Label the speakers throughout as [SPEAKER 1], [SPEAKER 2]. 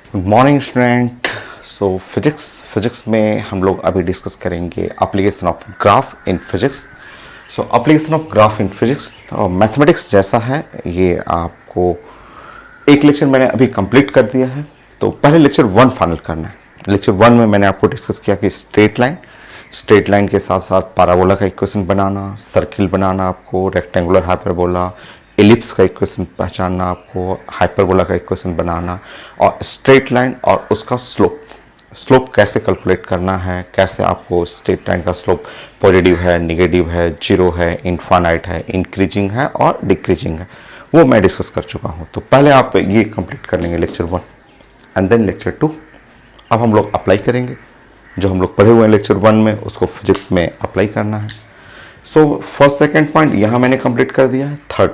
[SPEAKER 1] Good morning student. सो physics में हम लोग अभी डिस्कस करेंगे application of graph in physics. So application of graph in physics mathematics जैसा है, ये आपको एक लेक्चर मैंने अभी कंप्लीट कर दिया है। तो पहले लेक्चर 1 फाइनल करना है। लेक्चर 1 में मैंने आपको डिस्कस किया कि स्ट्रेट लाइन के साथ साथ पैराबोला का इक्वेशन बनाना, सर्किल बनाना, आपको रेक्टेंगुलर हाइपरबोला, एलिप्स का इक्वेशन पहचानना, आपको हाइपरबोला का इक्वेशन बनाना, और स्ट्रेट लाइन और उसका स्लोप कैसे कैलकुलेट करना है, कैसे आपको स्ट्रेट लाइन का स्लोप पॉजिटिव है, नेगेटिव है, जीरो है, इनफाइनाइट है, इंक्रीजिंग है और डिक्रीजिंग है, वो मैं डिस्कस कर चुका हूँ। तो पहले आप ये कंप्लीट कर लेंगे लेक्चर 1 एंड देन लेक्चर 2। अब हम लोग अप्लाई करेंगे जो हम लोग पढ़े हुए हैं लेक्चर 1 में, उसको फिजिक्स में अप्लाई करना है। सो फर्स्ट सेकेंड पॉइंट यहाँ मैंने कंप्लीट कर दिया है। थर्ड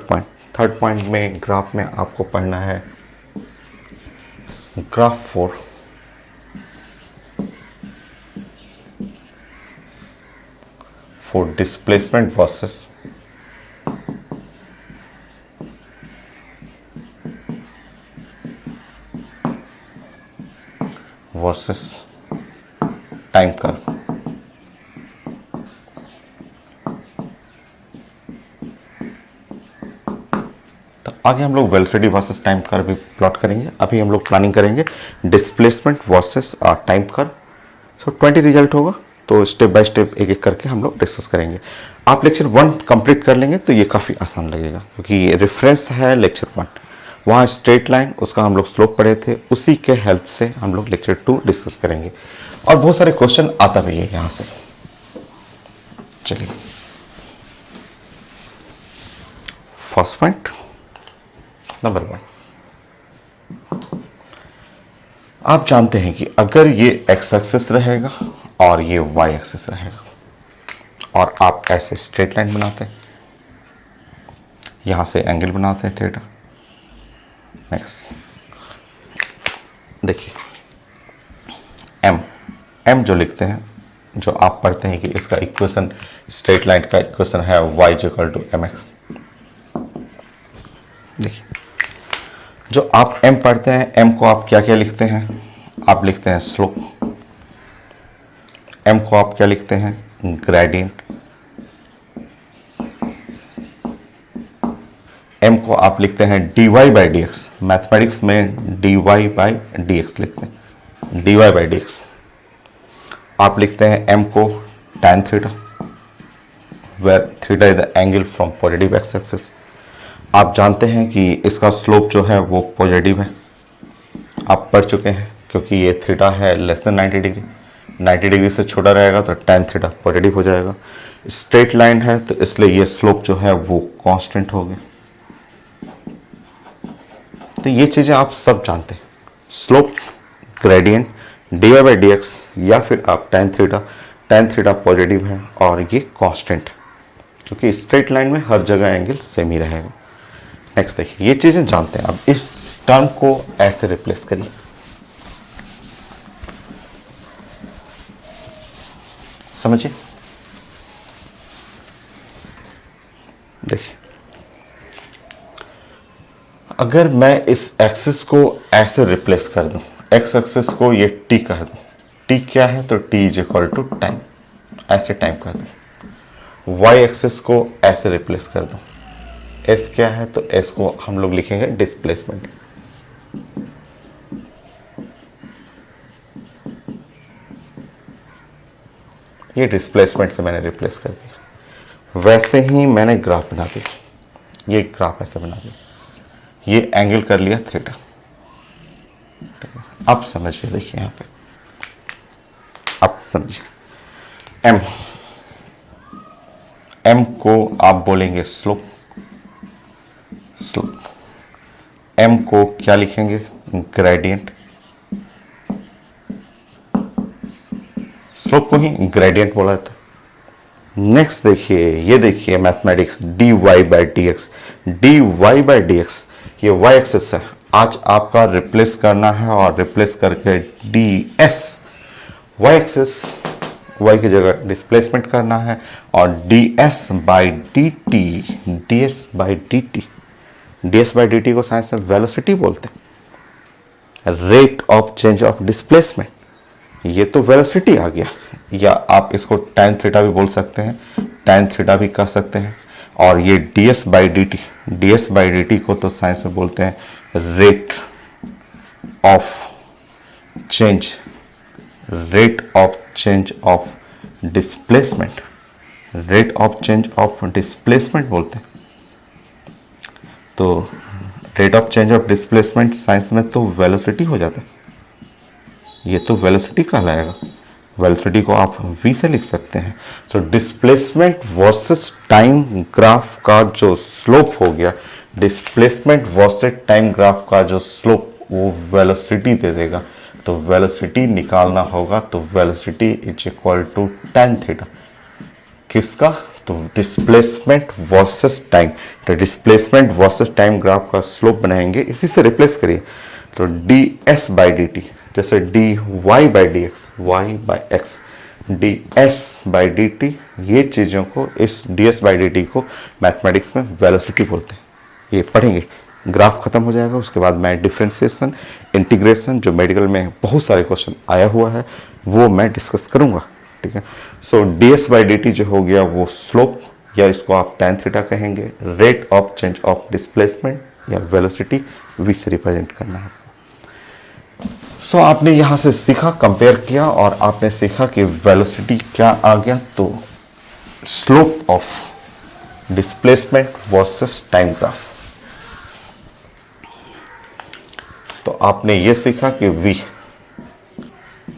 [SPEAKER 1] पॉइंट में ग्राफ में आपको पढ़ना है graph for displacement versus time curve. तो आगे हम लोग वेलोसिटी वर्सेस टाइम कर्व भी प्लॉट करेंगे। अभी हम लोग प्लानिंग करेंगे डिस्प्लेसमेंट वर्सेस टाइम कर्व। सो 20 रिजल्ट होगा, तो स्टेप बाय स्टेप एक एक करके हम लोग डिस्कस करेंगे। आप लेक्चर 1 कंप्लीट कर लेंगे तो ये काफ़ी आसान लगेगा, क्योंकि ये रेफरेंस है लेक्चर 1। वहाँ स्ट्रेट लाइन, उसका हम लोग स्लोप पढ़े थे, उसी के हेल्प से हम लोग लेक्चर 2 डिस्कस करेंगे। और बहुत सारे क्वेश्चन आता भी है यहाँ से। चलिए, फर्स्ट पॉइंट नंबर 1। आप जानते हैं कि अगर ये एक्स एक्सिस रहेगा और ये वाई एक्सिस रहेगा और आप ऐसे स्ट्रेट लाइन बनाते हैं, यहां से एंगल बनाते हैं थीटा। नेक्स्ट देखिए, एम जो लिखते हैं, जो आप पढ़ते हैं कि इसका इक्वेशन, स्ट्रेट लाइन का इक्वेशन है y equal to m x. देखिए, जो आप m पढ़ते हैं, m को आप क्या क्या लिखते हैं? आप लिखते हैं स्लोप। m को आप क्या लिखते हैं? ग्रेडियंट। m को आप लिखते हैं dy by d x. Mathematics में dy बाई डी एक्स लिखते हैं, dy बाई डी एक्स। आप लिखते हैं m को tan theta, where theta is the angle from positive x axis. आप जानते हैं कि इसका स्लोप जो है वो पॉजिटिव है, आप पढ़ चुके हैं, क्योंकि ये थीटा है लेस देन 90 डिग्री। 90 डिग्री से छोटा रहेगा तो tan थीटा पॉजिटिव हो जाएगा। स्ट्रेट लाइन है तो इसलिए ये स्लोप जो है वो कांस्टेंट हो गया। तो ये चीज़ें आप सब जानते हैं, slope, gradient, d y by d x, या फिर आप tan थीटा पॉजिटिव है और ये कांस्टेंट, क्योंकि स्ट्रेट लाइन में हर जगह एंगल सेम ही रहेगा। नेक्स्ट देखिए, ये चीजें जानते हैं। अब इस टर्म को ऐसे रिप्लेस करिए, समझिए। देखिए, अगर मैं इस एक्सिस को ऐसे रिप्लेस कर दूं, एक्स एक्सिस को ये टी कर दूं, टी क्या है? तो T is equal to time, ऐसे टाइम कर दूं। वाई एक्सिस को ऐसे रिप्लेस कर दूं, एस क्या है? तो एस को हम लोग लिखेंगे डिस्प्लेसमेंट। ये डिस्प्लेसमेंट से मैंने रिप्लेस कर दिया। वैसे ही मैंने ग्राफ बना दिया, ये ग्राफ ऐसे बना दिया, ये एंगल कर लिया थीटा। अब समझिए, देखिए यहां पे, अब समझिए, एम को आप बोलेंगे स्लोप। एम को क्या लिखेंगे? ग्रेडियंट। स्लोप को ही ग्रेडियंट बोला जाता है। नेक्स्ट देखिए, ये देखिए mathematics, d y by d x. D y by d x, ये वाई एक्सिस है, आज आपका रिप्लेस करना है, और रिप्लेस करके d s, y axis, y की जगह डिस्प्लेसमेंट करना है, और d s by d t, d s by d t. D s by d t को साइंस में वेलोसिटी बोलते हैं। Rate of change of displacement, ये तो वेलोसिटी आ गया, या आप इसको tan थीटा भी बोल सकते हैं, tan थीटा भी कह सकते हैं। और ये ds by d T, ds by d t को तो साइंस में बोलते हैं rate of change, rate of change of displacement, rate of change of displacement बोलते हैं। तो rate of change of displacement science में तो वेलोसिटी हो जाता है, ये तो वेलोसिटी कहलाएगा। वेलोसिटी को आप v से लिख सकते हैं। So displacement versus time graph का जो स्लोप हो गया, डिस्प्लेसमेंट वर्सेस टाइम ग्राफ का जो स्लोप वो वेलोसिटी दे देगा। तो वेलोसिटी निकालना होगा, तो velocity is equal to tan theta, किसका? तो डिस्प्लेसमेंट वर्सेस टाइम। तो डिस्प्लेसमेंट वर्सेस टाइम ग्राफ का स्लोप बनाएंगे, इसी से रिप्लेस करिए। तो ds बाई डी टी, जैसे dy by d x, y by x, ds by d t, ये चीज़ों को, इस ds बाई डी टी को मैथमेटिक्स में वेलोसिटी बोलते हैं। ये पढ़ेंगे, ग्राफ खत्म हो जाएगा, उसके बाद मैं डिफरेंशिएशन, इंटीग्रेशन, जो मेडिकल में बहुत सारे क्वेश्चन आया हुआ है वो मैं डिस्कस करूंगा, ठीक है। सो ds बाई डी टी जो हो गया वो स्लोप, या इसको आप tan थीटा कहेंगे, rate of change of displacement या वेलोसिटी v से रिप्रेजेंट करना है। सो आपने यहां से सीखा, कंपेयर किया, और आपने सीखा कि वेलोसिटी क्या आ गया, तो slope of displacement versus time graph. तो आपने ये सीखा कि v,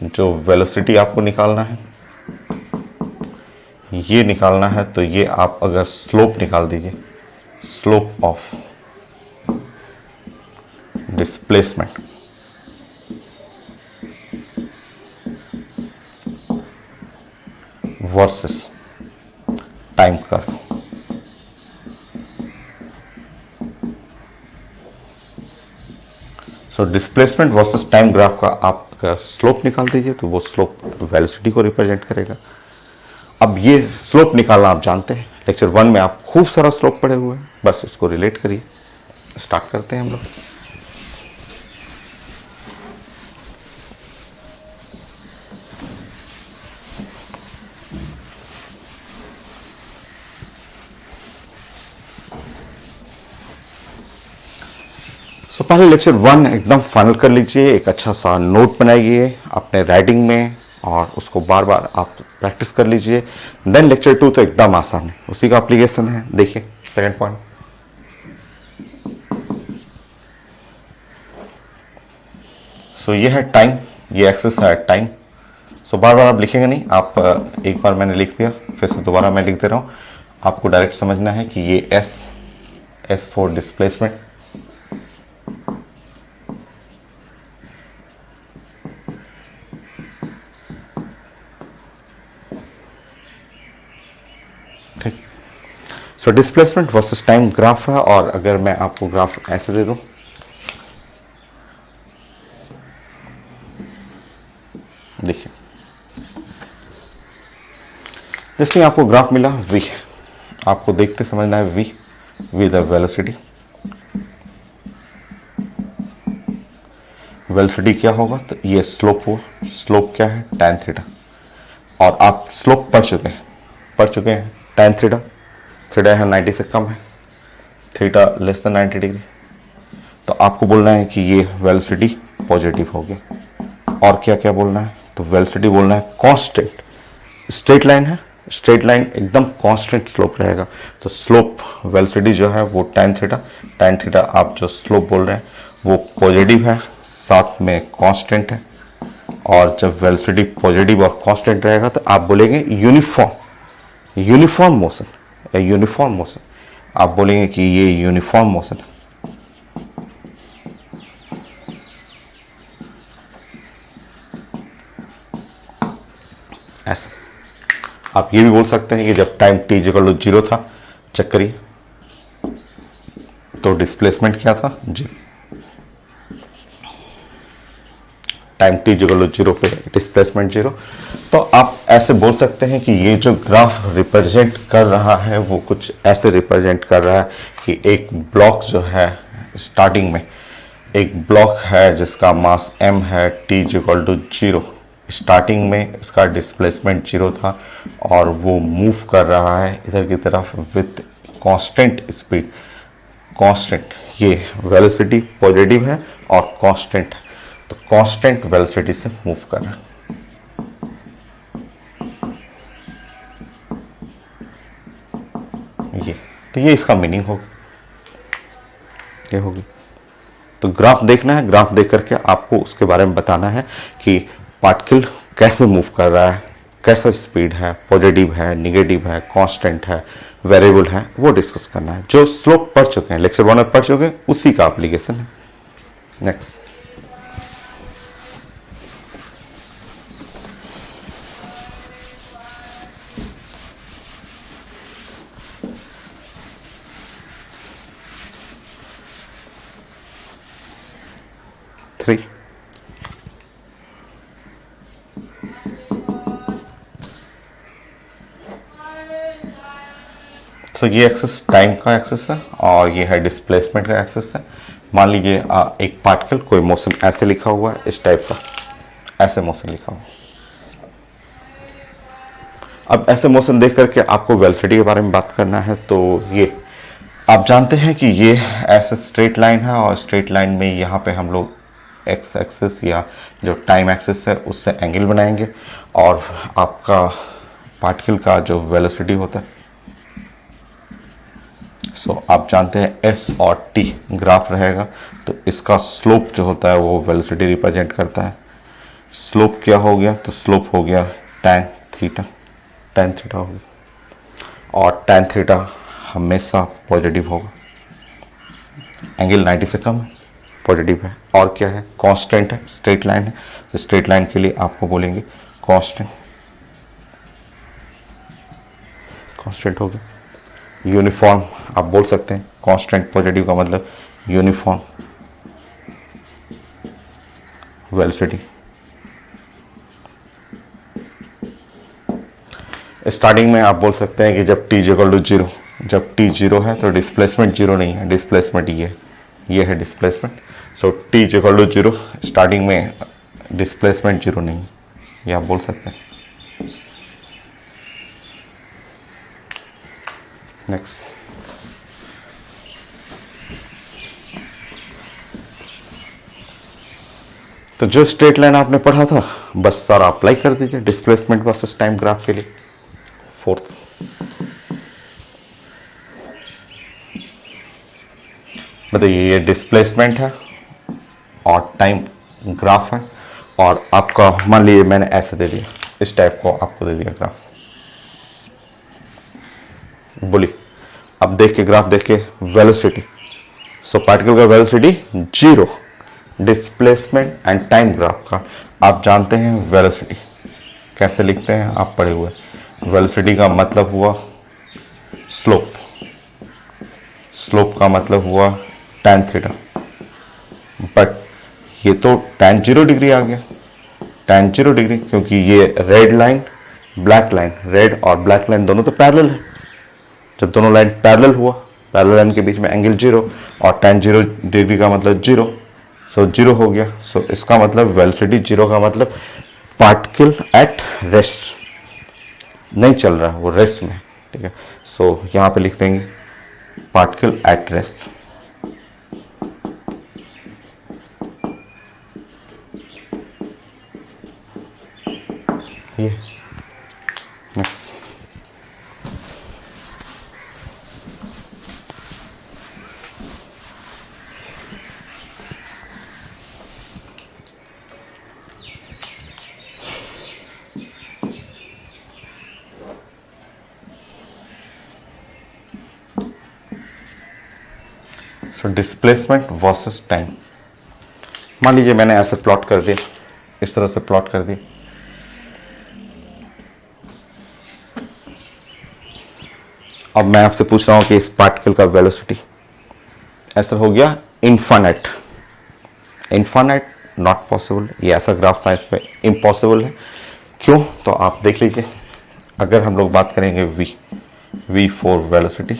[SPEAKER 1] जो वेलोसिटी आपको निकालना है, ये निकालना है, तो ये आप अगर स्लोप निकाल दीजिए, slope of displacement versus time curve, so displacement versus time graph का आप अगर स्लोप निकाल दीजिए तो वो स्लोप वेलोसिटी को रिप्रेजेंट करेगा। अब ये स्लोप निकालना आप जानते हैं, लेक्चर 1 में आप खूब सारा स्लोप पढ़े हुए हैं, बस उसको रिलेट करिए। स्टार्ट करते हैं हम लोग। सो पहले लेक्चर 1 एकदम फाइनल कर लीजिए, एक अच्छा सा नोट बनाइए अपने राइटिंग में, और उसको बार बार आप प्रैक्टिस कर लीजिए। देन लेक्चर 2 तो एकदम आसान है, उसी का एप्लीकेशन है। देखिए सेकंड पॉइंट, सो ये है टाइम, ये एक्सेस है टाइम। सो बार बार आप लिखेंगे नहीं, आप एक बार मैंने लिख दिया, फिर से दोबारा मैं लिख दे रहा हूँ। आपको डायरेक्ट समझना है कि ये S for displacement, so displacement versus time graph है। और अगर मैं आपको ग्राफ ऐसे दे दूं, देखिए जैसे आपको ग्राफ मिला v, आपको देखते समझना है v द वेलोसिटी। वेलोसिटी क्या होगा, तो ये स्लोप हो, स्लोप क्या है, tan थीटा। और आप स्लोप पढ़ चुके हैं tan थीटा, थीटा है 90 से कम है, थीटा लेस देन 90 डिग्री। तो आपको बोलना है कि ये वेलोसिटी पॉजिटिव हो गया। और क्या क्या बोलना है, तो वेलोसिटी बोलना है कांस्टेंट, स्ट्रेट लाइन है, स्ट्रेट लाइन एकदम कांस्टेंट स्लोप रहेगा। तो स्लोप वेलोसिटी जो है वो tan थीटा आप जो स्लोप बोल रहे हैं वो पॉजिटिव है, साथ में कांस्टेंट है। और जब वेलोसिटी पॉजिटिव और कांस्टेंट रहेगा तो आप बोलेंगे यूनिफॉर्म मोशन, या यूनिफॉर्म मोशन, आप बोलेंगे कि ये यूनिफॉर्म मोशन है। ऐसा आप ये भी बोल सकते हैं कि जब टाइम t इक्वल टू 0 था, चेक करिए, तो डिस्प्लेसमेंट क्या था, जी, टाइम t इक्वल टू 0 पे डिस्प्लेसमेंट 0। तो आप ऐसे बोल सकते हैं कि ये जो ग्राफ रिप्रेजेंट कर रहा है वो कुछ ऐसे रिप्रेजेंट कर रहा है कि एक ब्लॉक जो है स्टार्टिंग में एक ब्लॉक है जिसका मास m है, t इक्वल टू 0। स्टार्टिंग में इसका डिस्प्लेसमेंट 0 था और वो मूव कर रहा है इधर की तरफ विथ कांस्टेंट स्पीड। कांस्टेंट, ये वेलोसिटी पॉजिटिव है और कांस्टेंट है, तो कांस्टेंट वेलोसिटी से मूव कर रहा है। तो ये इसका मीनिंग होगा, ये होगी। तो ग्राफ देखना है, ग्राफ देख करके आपको उसके बारे में बताना है कि पार्टिकल कैसे मूव कर रहा है, कैसा स्पीड है, पॉजिटिव है, निगेटिव है, कांस्टेंट है, वेरिएबल है, वो डिस्कस करना है। जो स्लोप पढ़ चुके हैं, लेक्चर 1 में पढ़ चुके हैं, उसी का एप्लीकेशन है। Next, three. तो ये एक्सिस टाइम का एक्सिस है और ये है डिस्प्लेसमेंट का एक्सिस है। मान लीजिए एक पार्टिकल, कोई मोशन ऐसे लिखा हुआ है, इस टाइप का, ऐसे मोशन लिखा हुआ। अब ऐसे मोशन देख करके आपको वेलोसिटी के बारे में बात करना है। तो ये आप जानते हैं कि ये ऐसे स्ट्रेट लाइन है और स्ट्रेट लाइन में यहाँ पे हम लोग एक्स एक्सिस या जो टाइम एक्सिस है उससे एंगल बनाएंगे और आपका पार्टिकल का जो वेलोसिटी होता है, सो आप जानते हैं एस और टी ग्राफ रहेगा, तो इसका स्लोप जो होता है वो वेलोसिटी रिप्रेजेंट करता है। स्लोप क्या हो गया, तो स्लोप हो गया tan थीटा, tan थीटा हो गया और tan थीटा हमेशा पॉजिटिव होगा। एंगल 90 से कम है, पॉजिटिव है। और क्या है, कांस्टेंट है, स्ट्रेट लाइन है, तो स्ट्रेट लाइन के लिए आपको बोलेंगे कांस्टेंट। कांस्टेंट हो गया। यूनिफॉर्म आप बोल सकते हैं, कांस्टेंट पॉजिटिव का मतलब यूनिफॉर्म वेलोसिटी। स्टार्टिंग में आप बोल सकते हैं कि जब t इक्वल टू 0, जब t 0 है तो डिस्प्लेसमेंट 0 नहीं है, डिस्प्लेसमेंट ये है displacement. So t equal to 0, starting में डिस्प्लेसमेंट 0 नहीं है, ये आप बोल सकते हैं। नेक्स्ट, तो जो स्ट्रेट लाइन आपने पढ़ा था बस सारा अप्लाई कर दीजिए डिस्प्लेसमेंट वर्सेस टाइम ग्राफ के लिए। फोर्थ, मतलब ये डिस्प्लेसमेंट है और टाइम ग्राफ है और आपका मान लीजिए मैंने ऐसे दे दिया, इस टाइप को आपको दे दिया ग्राफ। बोलिए, अब देख के ग्राफ देख के वेलोसिटी, सो पार्टिकल का velocity 0, displacement and time graph का आप जानते हैं वेलोसिटी कैसे लिखते हैं, आप पढ़े हुए। वेलोसिटी का मतलब हुआ स्लोप, स्लोप का मतलब हुआ tan थीटा, बट ये तो tan 0 डिग्री आ गया, tan 0 डिग्री, क्योंकि ये red line black line, red और ब्लैक लाइन दोनों तो पैरेलल है। जब दोनों लाइन पैरेलल हुआ, पैरेलल लाइन के बीच में एंगल 0 और tan 0 डिग्री का मतलब 0, सो 0 हो गया। सो इसका मतलब वेलोसिटी 0 का मतलब पार्टिकल एट रेस्ट, नहीं चल रहा है, वो रेस्ट में, ठीक है। सो यहाँ पे लिख देंगे पार्टिकल एट रेस्ट। ये next, so displacement versus time. मान लीजिए मैंने ऐसे प्लॉट कर दिया, इस तरह से प्लॉट कर दिया। अब मैं आपसे पूछ रहा हूं कि इस पार्टिकल का वेलोसिटी ऐसा हो गया इनफाइनाइट। इनफाइनाइट नॉट पॉसिबल, ये ऐसा ग्राफ साइंस में इम्पॉसिबल है। क्यों, तो आप देख लीजिए, अगर हम लोग बात करेंगे v फॉर वेलोसिटी,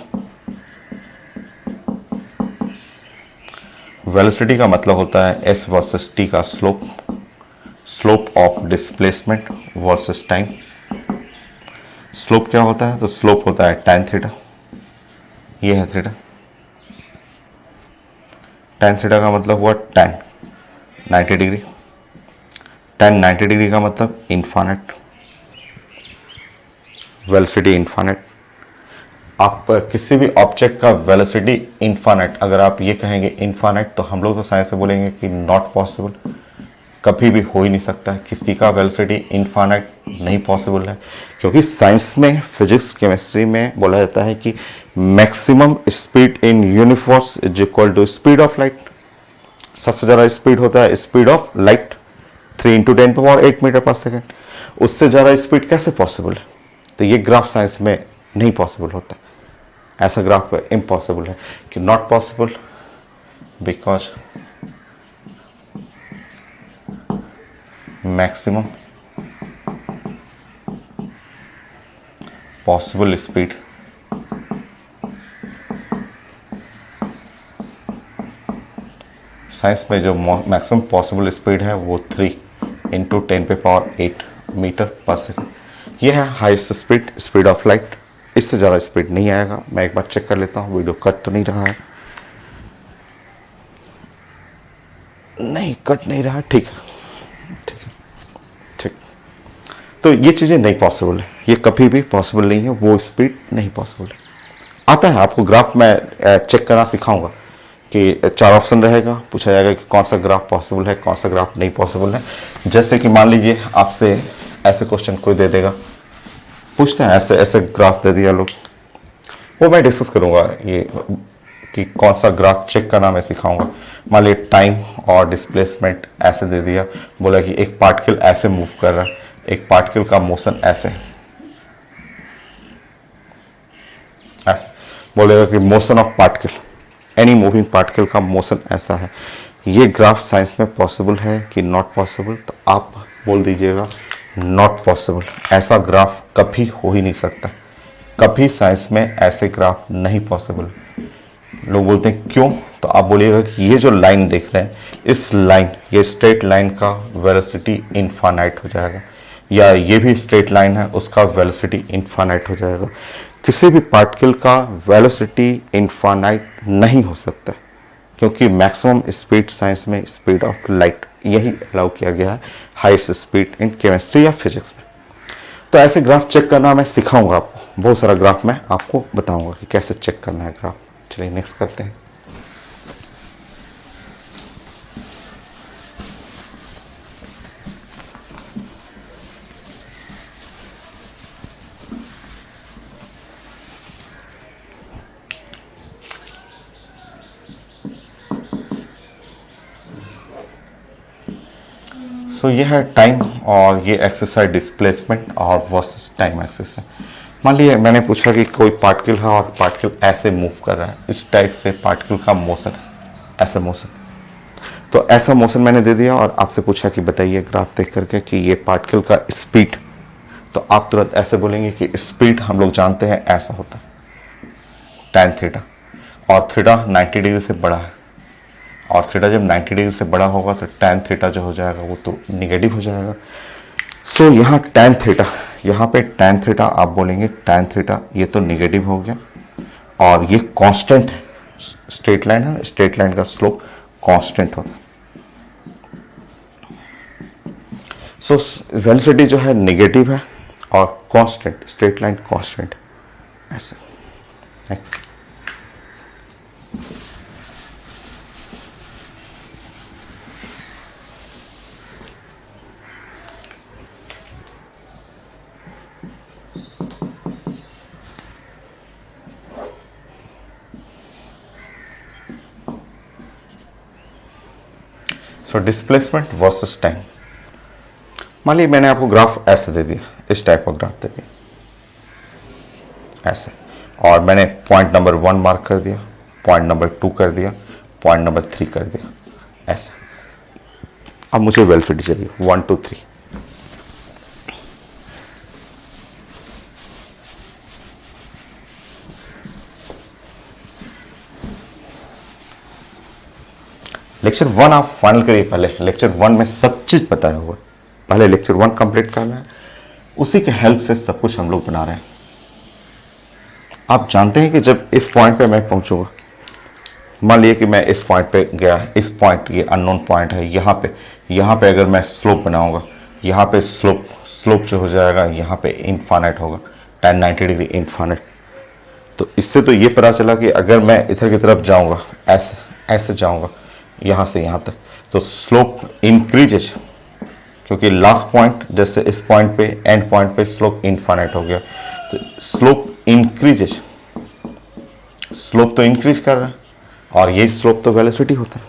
[SPEAKER 1] वेलोसिटी का मतलब होता है एस वर्सेस टी का slope, slope of displacement versus time. Slope क्या होता है? तो स्लोप होता है tan थीटा, ये है थीटा। tan थीटा का मतलब हुआ tan 90 डिग्री। tan 90 डिग्री का मतलब इन्फानेट, वेलोसिटी इन्फानेट। आप किसी भी ऑब्जेक्ट का वेलोसिटी इन्फानेट, अगर आप ये कहेंगे इन्फानेट, तो हम लोग तो साइंस में बोलेंगे कि नॉट पॉसिबल, कभी भी हो ही नहीं सकता है। किसी का वेलोसिटी इन्फानेट नहीं पॉसिबल है, क्योंकि साइंस में, फिजिक्स, केमिस्ट्री में बोला जाता है कि maximum speed in universe is equal to speed of light. सबसे ज़्यादा स्पीड होता है speed of light, 3 × 10⁸ metre per second. उससे ज़्यादा स्पीड कैसे पॉसिबल है? तो ये ग्राफ साइंस में नहीं पॉसिबल होता, ऐसा ग्राफ इम्पॉसिबल है। कि not possible because maximum possible speed science में जो मैक्सिमम पॉसिबल स्पीड है वो 3 × 10⁸ मीटर पर सेकेंड। ये है highest speed, speed of light. इससे ज़्यादा स्पीड नहीं आएगा। मैं एक बार चेक कर लेता हूँ, वीडियो कट तो नहीं रहा है? नहीं, कट नहीं रहा। ठीक है, ठीक है, ठीक। तो ये चीज़ें नहीं पॉसिबल है, ये कभी भी पॉसिबल नहीं है, वो स्पीड नहीं पॉसिबल है। आता है आपको ग्राफ में चेक करना सिखाऊंगा कि 4 ऑप्शन रहेगा, पूछा जाएगा कि कौन सा ग्राफ पॉसिबल है, कौन सा ग्राफ नहीं पॉसिबल है। जैसे कि मान लीजिए आपसे ऐसे क्वेश्चन कोई दे देगा, पूछते हैं ऐसे ऐसे ग्राफ दे दिया लोग, वो मैं डिस्कस करूंगा ये कि कौन सा ग्राफ चेक करना मैं सिखाऊंगा। मान लीजिए टाइम और डिस्प्लेसमेंट ऐसे दे दिया, बोला कि एक पार्टिकल ऐसे मूव कर रहा है, एक पार्टिकल का मोशन ऐसे ऐसे, बोलेगा कि motion of particle, any moving particle का मोशन ऐसा है। ये ग्राफ साइंस में पॉसिबल है कि नॉट पॉसिबल? तो आप बोल दीजिएगा नॉट पॉसिबल। ऐसा ग्राफ कभी हो ही नहीं सकता, कभी साइंस में ऐसे ग्राफ नहीं पॉसिबल। लोग बोलते हैं क्यों? तो आप बोलिएगा कि ये जो लाइन देख रहे हैं, इस लाइन, ये स्ट्रेट लाइन का वेलोसिटी इनफाइनाइट हो जाएगा, या ये भी स्ट्रेट लाइन है, उसका वेलोसिटी इनफाइनाइट हो जाएगा। किसी भी पार्टिकल का वेलोसिटी इनफाइनाइट नहीं हो सकता, क्योंकि मैक्सिमम स्पीड साइंस में स्पीड ऑफ लाइट, यही अलाउ किया गया है हाईएस्ट स्पीड इन केमिस्ट्री या फिजिक्स में। तो ऐसे ग्राफ चेक करना मैं सिखाऊंगा आपको, बहुत सारा ग्राफ मैं आपको बताऊंगा कि कैसे चेक करना है ग्राफ। चलिए नेक्स्ट करते हैं। सो ये है टाइम, और ये एक्सिस है डिस्प्लेसमेंट और वर्सेस टाइम एक्सिस है। मान लीजिए मैंने पूछा कि कोई पार्टिकल है और पार्टिकल ऐसे मूव कर रहा है, इस टाइप से पार्टिकल का मोशन है, ऐसा मोशन। तो ऐसा मोशन मैंने दे दिया और आपसे पूछा कि बताइए ग्राफ देख करके कि ये पार्टिकल का स्पीड। तो आप तुरंत ऐसे बोलेंगे कि स्पीड हम लोग जानते हैं ऐसा होता है tan थीटा, और थीटा 90 डिग्री से बड़ा है, और थीटा जब 90 डिग्री से बड़ा होगा तो tan थीटा जो हो जाएगा वो तो निगेटिव हो जाएगा। सो यहाँ tan थीटा, यहाँ पे tan थीटा आप बोलेंगे tan थीटा, ये तो निगेटिव हो गया, और ये कांस्टेंट है, स्ट्रेट लाइन है, स्ट्रेट लाइन का स्लोप कांस्टेंट होता है। सो वेलोसिटी जो है नेगेटिव है और कांस्टेंट, स्ट्रेट लाइन कांस्टेंट ऐसे। Next, so displacement versus time. मान लीजिए मैंने आपको ग्राफ ऐसे दे दिया, इस टाइप का ग्राफ दे दिया ऐसे, और मैंने पॉइंट नंबर 1 मार्क कर दिया, पॉइंट नंबर 2 कर दिया, पॉइंट नंबर 3 कर दिया ऐसे। अब मुझे वेलोसिटी चाहिए 1 2 3। लेक्चर 1 आप फाइनल करिए, पहले लेक्चर 1 में सब चीज़ बताया हुआ है, पहले लेक्चर 1 कंप्लीट करना है, उसी के हेल्प से सब कुछ हम लोग बना रहे हैं। आप जानते हैं कि जब इस पॉइंट पे मैं पहुंचूंगा, मान लीजिए कि मैं इस पॉइंट पे गया, इस पॉइंट ये अननोन पॉइंट है, यहाँ पे अगर मैं स्लोप बनाऊंगा, यहाँ पे स्लोप जो हो जाएगा यहाँ पे इनफाइनाइट होगा, tan 90 डिग्री इनफाइनाइट। तो इससे तो ये पता चला कि अगर मैं इधर की तरफ जाऊंगा, ऐसे जाऊंगा यहाँ से यहाँ तक, तो स्लोप इंक्रीजेज, क्योंकि लास्ट पॉइंट जैसे इस पॉइंट पे एंड पॉइंट पे स्लोप इनफाइनाइट हो गया, तो स्लोप इंक्रीजेज, स्लोप तो इंक्रीज कर रहा है, और ये स्लोप तो वेलोसिटी होता है,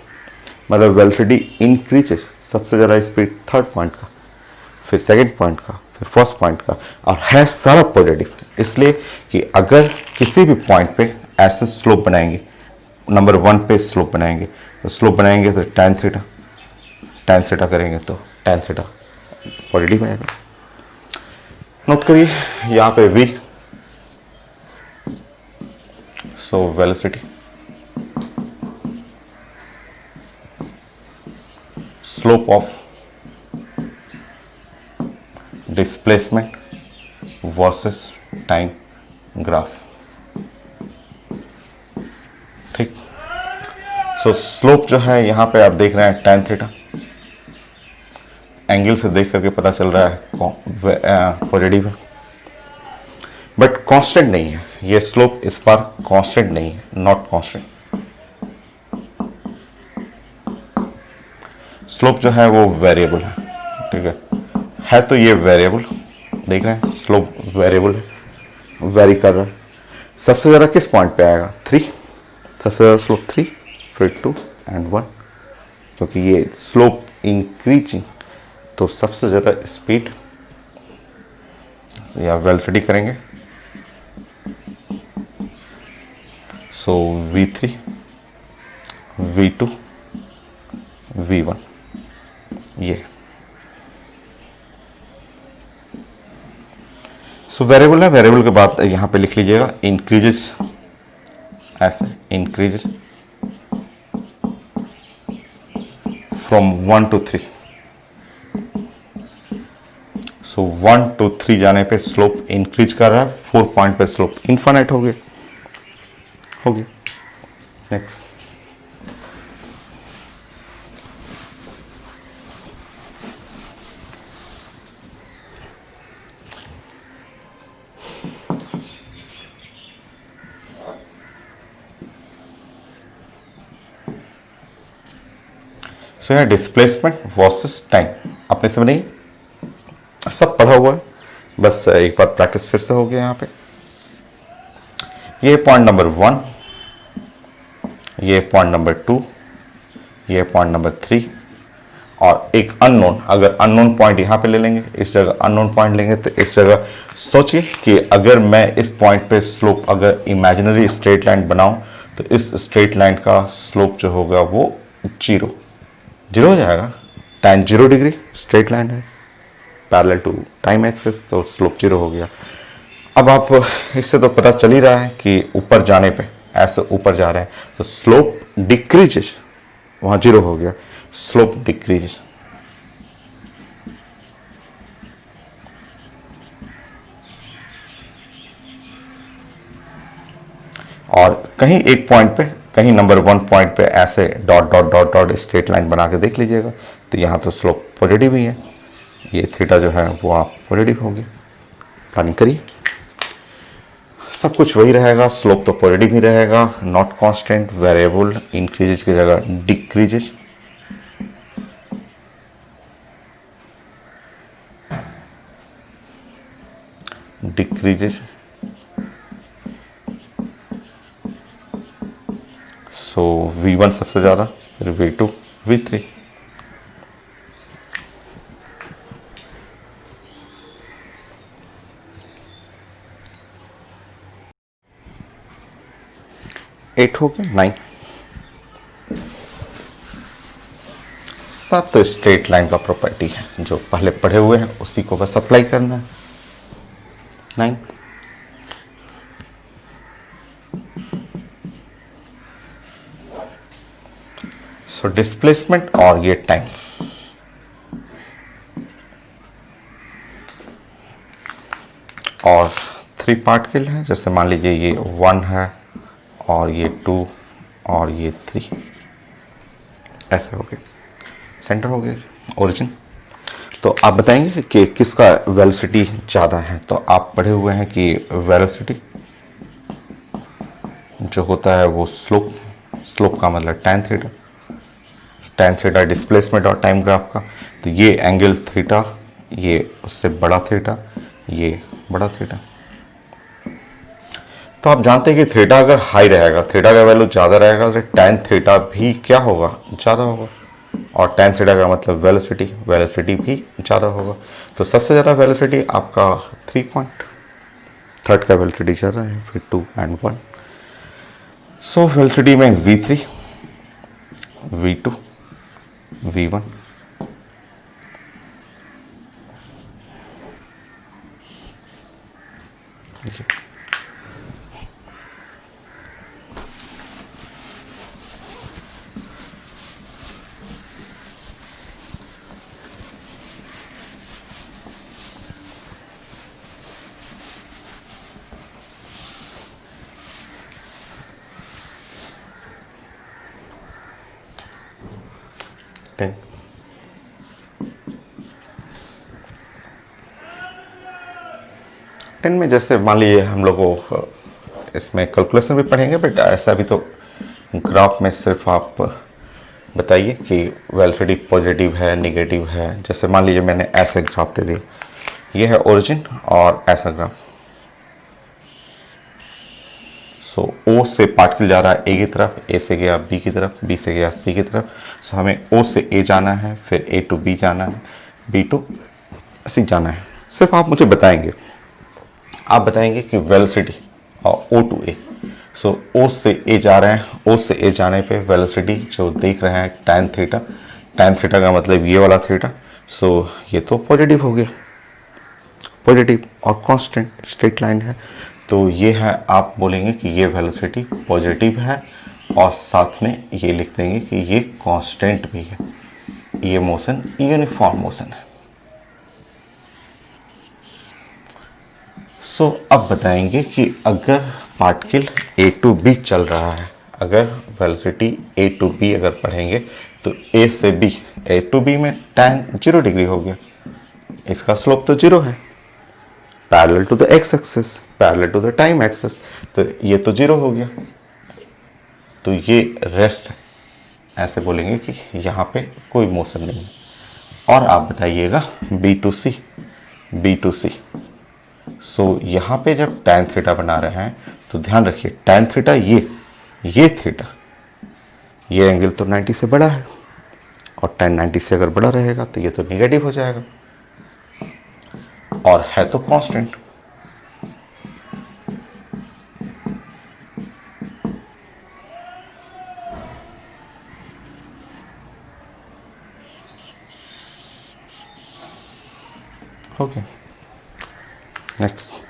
[SPEAKER 1] मतलब वेलोसिटी इंक्रीजेस, सबसे ज़्यादा स्पीड थर्ड पॉइंट का, फिर सेकंड पॉइंट का, फिर फर्स्ट पॉइंट का, और है सारा पॉजिटिव। इसलिए कि अगर किसी भी पॉइंट पे ऐसे स्लोप बनाएंगे, नंबर 1 पे स्लोप बनाएंगे, तो स्लोप बनाएंगे तो tan थीटा करेंगे तो tan थीटा पॉजिटिव आएगा। नोट करिए यहाँ पे v, so velocity, slope of displacement versus time graph, ठीक। सो स्लोप जो है यहाँ पे आप देख रहे हैं tan थीटा, एंगल से देख करके पता चल रहा है पॉजिटिव है, बट कांस्टेंट नहीं है ये स्लोप, इस बार कांस्टेंट नहीं है, नॉट कांस्टेंट। स्लोप जो है वो वेरिएबल है, ठीक है तो ये वेरिएबल, देख रहे हैं स्लोप वेरिएबल है, वेरी कर रहा है। सबसे ज़्यादा किस पॉइंट पे आएगा? 3, सबसे ज़्यादा स्लोप 3, फिर 2 एंड 1, क्योंकि ये स्लोप इंक्रीजिंग, तो सबसे ज़्यादा स्पीड या वेलोसिटी करेंगे, सो v3, v2, v1, ये सो वेरिएबल है, वेरिएबल के बाद यहां पे लिख लीजिएगा इंक्रीजेस, ऐसे increases from 1 to 3, so 1 to 3 जाने पे स्लोप इंक्रीज कर रहा है, 4 पॉइंट पे स्लोप इनफाइनाइट हो गया। नेक्स्ट, सो यहाँ डिस्प्लेसमेंट वर्सेस टाइम आपने समझ नहीं, सब पढ़ा हुआ है, बस एक बार प्रैक्टिस फिर से हो गया। यहाँ पे ये पॉइंट नंबर 1, ये पॉइंट नंबर 2, ये पॉइंट नंबर 3, और एक अननोन, अगर अननोन पॉइंट यहाँ पे ले लेंगे, इस जगह अननोन पॉइंट लेंगे, तो इस जगह सोचिए कि अगर मैं इस पॉइंट पे स्लोप, अगर इमेजिनरी स्ट्रेट लाइन बनाऊं, तो इस स्ट्रेट लाइन का स्लोप जो होगा वो 0 हो जाएगा, tan 0 डिग्री स्ट्रेट लाइन है पैरेलल टू टाइम एक्सिस, तो स्लोप 0 हो गया। अब आप इससे तो पता चल ही रहा है कि ऊपर जाने पे, ऐसे ऊपर जा रहे हैं तो स्लोप डिक्रीजेस, वहां 0 हो गया, स्लोप डिक्रीजेस। और कहीं एक पॉइंट पे, कहीं नंबर 1 पॉइंट पे ऐसे dot dot dot dot straight line बना के देख लीजिएगा, तो यहाँ तो स्लोप पॉजिटिव ही है, ये थीटा जो है वो आप पॉजिटिव होगी। प्लानिंग करिए, सब कुछ वही रहेगा, स्लोप तो पॉजिटिव ही रहेगा, नॉट कांस्टेंट, वेरिएबल, इंक्रीजेज की जगह डिक्रीजेज। सो v1 सबसे ज्यादा, फिर v2, v3। एट हो गया, 9। सब तो स्ट्रेट लाइन का प्रॉपर्टी है, जो पहले पढ़े हुए हैं उसी को बस अप्लाई करना है। 9, सो सो डिस्प्लेसमेंट और ये टाइम, और 3 पार्टिकल हैं, जैसे मान लीजिए ये 1 है और ये 2 और ये 3, ऐसे हो गए, सेंटर हो गया ओरिजिन। तो आप बताएंगे कि किसका वेलोसिटी ज़्यादा है। तो आप पढ़े हुए हैं कि वेलोसिटी जो होता है वो स्लोप का मतलब tan थीटा डिस्प्लेसमेंट और टाइम ग्राफ का। तो ये एंगल थीटा, ये उससे बड़ा थीटा, ये बड़ा थीटा। तो आप जानते हैं कि थीटा अगर हाई रहेगा, थीटा का वैल्यू ज़्यादा रहेगा, तो tan थीटा भी क्या होगा, ज़्यादा होगा। और tan थीटा का मतलब वेलोसिटी भी ज़्यादा होगा। तो सबसे ज़्यादा वेलोसिटी आपका 3 पॉइंट, थर्ड का वेलोसिटी ज़्यादा है, फिर 2 and 1। सो वेलोसिटी में v3, v2, v1। टेन में जैसे मान लीजिए हम लोग को इसमें कैलकुलेशन भी पढ़ेंगे, बट ऐसा भी तो ग्राफ में सिर्फ आप बताइए कि वेलोसिटी पॉजिटिव है नेगेटिव है। जैसे मान लीजिए मैंने ऐसे ग्राफ दे दिया, ये है ओरिजिन और ऐसा ग्राफ। सो ओ से पार्टिकल जा रहा है ए की तरफ, ए से गया बी की तरफ, बी से गया सी की तरफ। सो हमें ओ से ए जाना है, फिर ए टू बी जाना है, बी टू सी जाना है। सिर्फ आप मुझे बताएंगे, आप बताएंगे कि वेलोसिटी और ओ टू ए। सो ओ से ए जा रहे हैं, ओ से ए जाने पे वेलोसिटी जो देख रहे हैं tan थीटा का मतलब ये वाला थीटा। सो ये तो पॉजिटिव हो गया, पॉजिटिव और कांस्टेंट स्ट्रेट लाइन है। तो ये है, आप बोलेंगे कि ये वेलोसिटी पॉजिटिव है और साथ में ये लिख देंगे कि ये कांस्टेंट भी है, ये मोशन यूनिफॉर्म मोशन है। सो अब बताएंगे कि अगर पार्टिकल ए टू बी चल रहा है, अगर वेलोसिटी ए टू बी अगर पढ़ेंगे तो ए से बी, ए टू बी में tan 0 डिग्री हो गया, इसका स्लोप तो 0 है, parallel to the x axis, parallel to the time axis, तो ये तो 0 हो गया। तो ये रेस्ट है, ऐसे बोलेंगे कि यहाँ पे कोई मोशन नहीं है। और आप बताइएगा बी टू सी। सो यहाँ पे जब tan थीटा बना रहे हैं तो ध्यान रखिए tan थीटा ये थीटा, ये एंगल तो 90 से बड़ा है, और tan 90 से अगर बड़ा रहेगा तो ये तो नेगेटिव हो जाएगा, और है तो कांस्टेंट। Okay, next.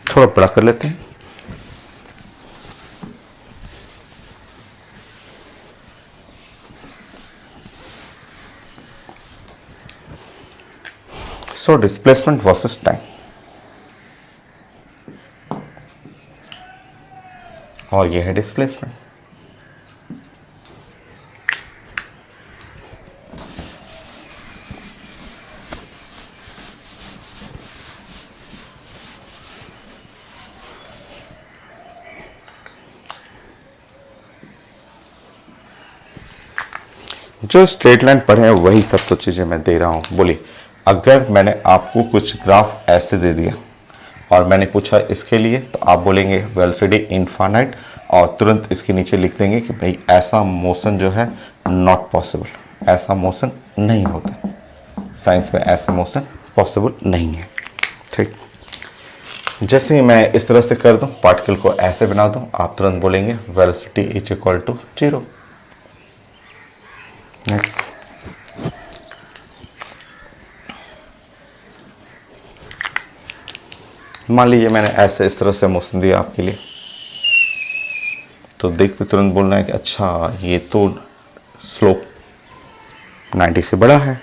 [SPEAKER 1] थोड़ा बड़ा कर लेते हैं। सो डिस्प्लेसमेंट वर्सेस टाइम, और ये है डिस्प्लेसमेंट। जो स्ट्रेट लाइन पढ़े हैं वही सब तो चीज़ें मैं दे रहा हूँ। बोलिए, अगर मैंने आपको कुछ ग्राफ ऐसे दे दिया और मैंने पूछा इसके लिए, तो आप बोलेंगे वेलोसिटी इनफाइनाइट, और तुरंत इसके नीचे लिख देंगे कि भाई ऐसा मोशन जो है नॉट पॉसिबल, ऐसा मोशन नहीं होता, साइंस में ऐसा मोशन पॉसिबल नहीं है। ठीक, जैसे ही मैं इस तरह से कर दूं, पार्टिकल को ऐसे बना दूं, आप तुरंत बोलेंगे velocity is equal to 0। Next, मान लीजिए मैंने ऐसे इस तरह से मोशन दिया आपके लिए, तो देखते तुरंत बोलना है कि अच्छा ये तो स्लोप 90 से बड़ा है,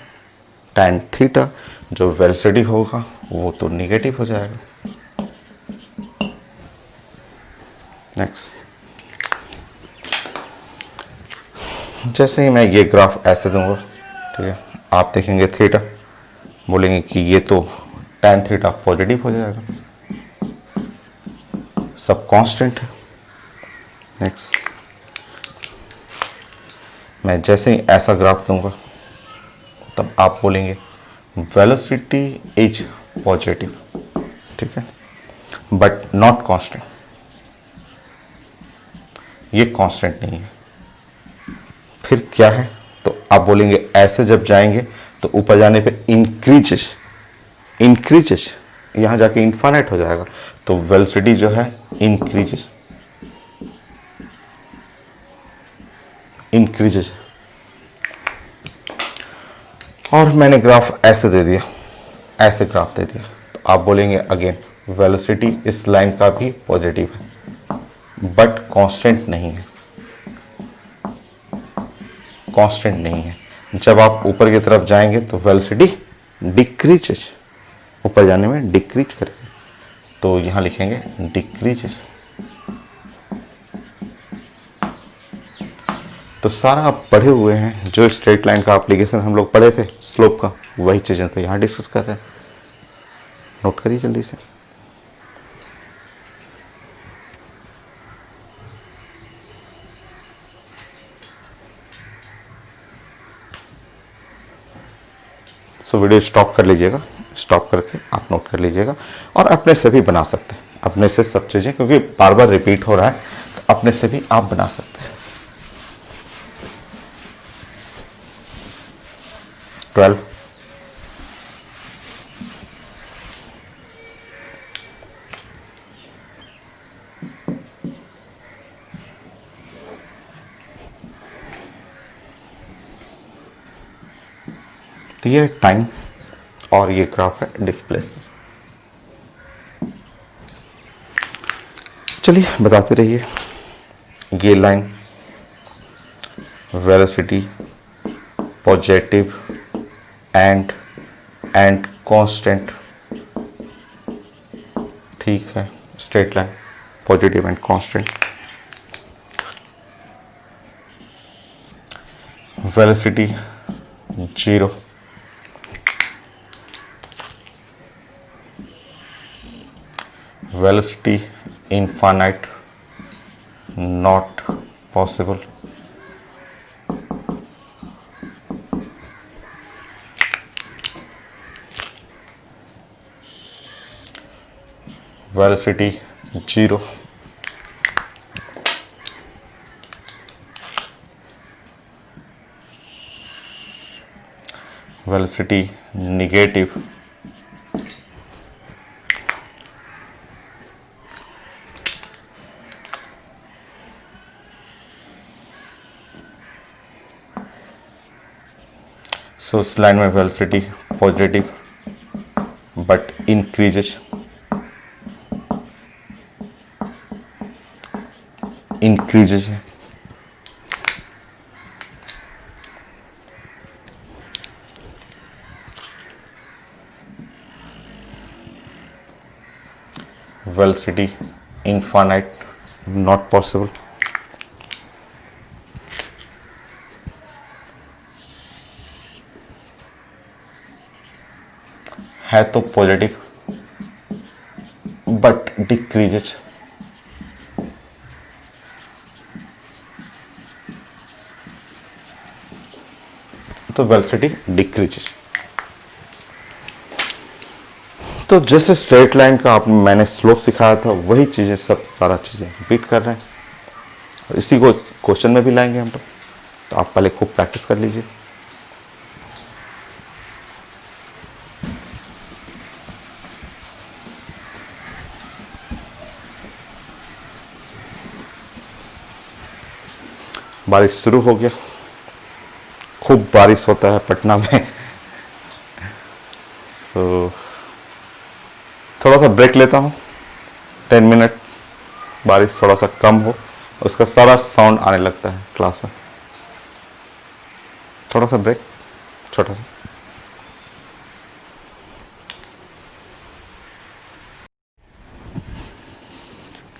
[SPEAKER 1] tan थीटा जो वेलोसिटी होगा वो तो निगेटिव हो जाएगा। नेक्स्ट, जैसे ही मैं ये ग्राफ ऐसे दूंगा, ठीक है, आप देखेंगे थीटा, बोलेंगे कि ये तो tan थीटा पॉजिटिव हो जाएगा, सब कांस्टेंट है। नेक्स्ट, मैं जैसे ही ऐसा ग्राफ दूंगा तब आप बोलेंगे वेलोसिटी इज पॉजिटिव, ठीक है, बट नॉट कांस्टेंट, ये कांस्टेंट नहीं है। फिर क्या है, तो आप बोलेंगे ऐसे जब जाएंगे तो ऊपर जाने पे इंक्रीजेस, यहां जाके इनफाइनाइट हो जाएगा, तो वेलोसिटी जो है इंक्रीजेस, और मैंने ग्राफ ऐसे दे दिया, ऐसे ग्राफ दे दिया, तो आप बोलेंगे अगेन वेलोसिटी इस लाइन का भी पॉजिटिव है बट कांस्टेंट नहीं है, कांस्टेंट नहीं है। जब आप ऊपर की तरफ जाएंगे तो वेलोसिटी डिक्रीजेस, ऊपर जाने में डिक्रीज करेगी, तो यहां लिखेंगे डिक्रीजेस। तो सारा आप पढ़े हुए हैं, जो स्ट्रेट लाइन का एप्लीकेशन हम लोग पढ़े थे स्लोप का, वही चीजें तो यहां डिस्कस कर रहे हैं, नोट करिए जल्दी से। सो वीडियो स्टॉप कर लीजिएगा, स्टॉप करके आप नोट कर लीजिएगा, और अपने से भी बना सकते हैं, अपने से सब चीजें, क्योंकि बार बार रिपीट हो रहा है, तो अपने से भी आप बना सकते हैं। 12, तो ये टाइम और ये ग्राफ है डिस्प्लेसमेंट। चलिए बताते रहिए। ये line velocity positive and constant, ठीक है, straight line positive and constant. Velocity 0, velocity infinite, not possible, velocity 0, velocity negative, so इस लाइन में वेलोसिटी पॉजिटिव बट इंक्रीजेस, है, वेलोसिटी इनफाइनाइट, नॉट पॉसिबल, है तो पॉजिटिव बट डिक्रीजेज, तो velocity decreases. तो जैसे स्ट्रेट लाइन का आप मैंने स्लोप सिखाया था, वही चीजें सब सारा चीजें रिपीट कर रहे हैं, इसी को क्वेश्चन में भी लाएंगे हम लोग, तो आप पहले खूब प्रैक्टिस कर लीजिए। बारिश शुरू हो गया, खूब बारिश होता है पटना में। सो थोड़ा सा ब्रेक लेता हूँ, 10 मिनट, बारिश थोड़ा सा कम हो, उसका सारा साउंड आने लगता है क्लास में। थोड़ा सा ब्रेक, छोटा सा।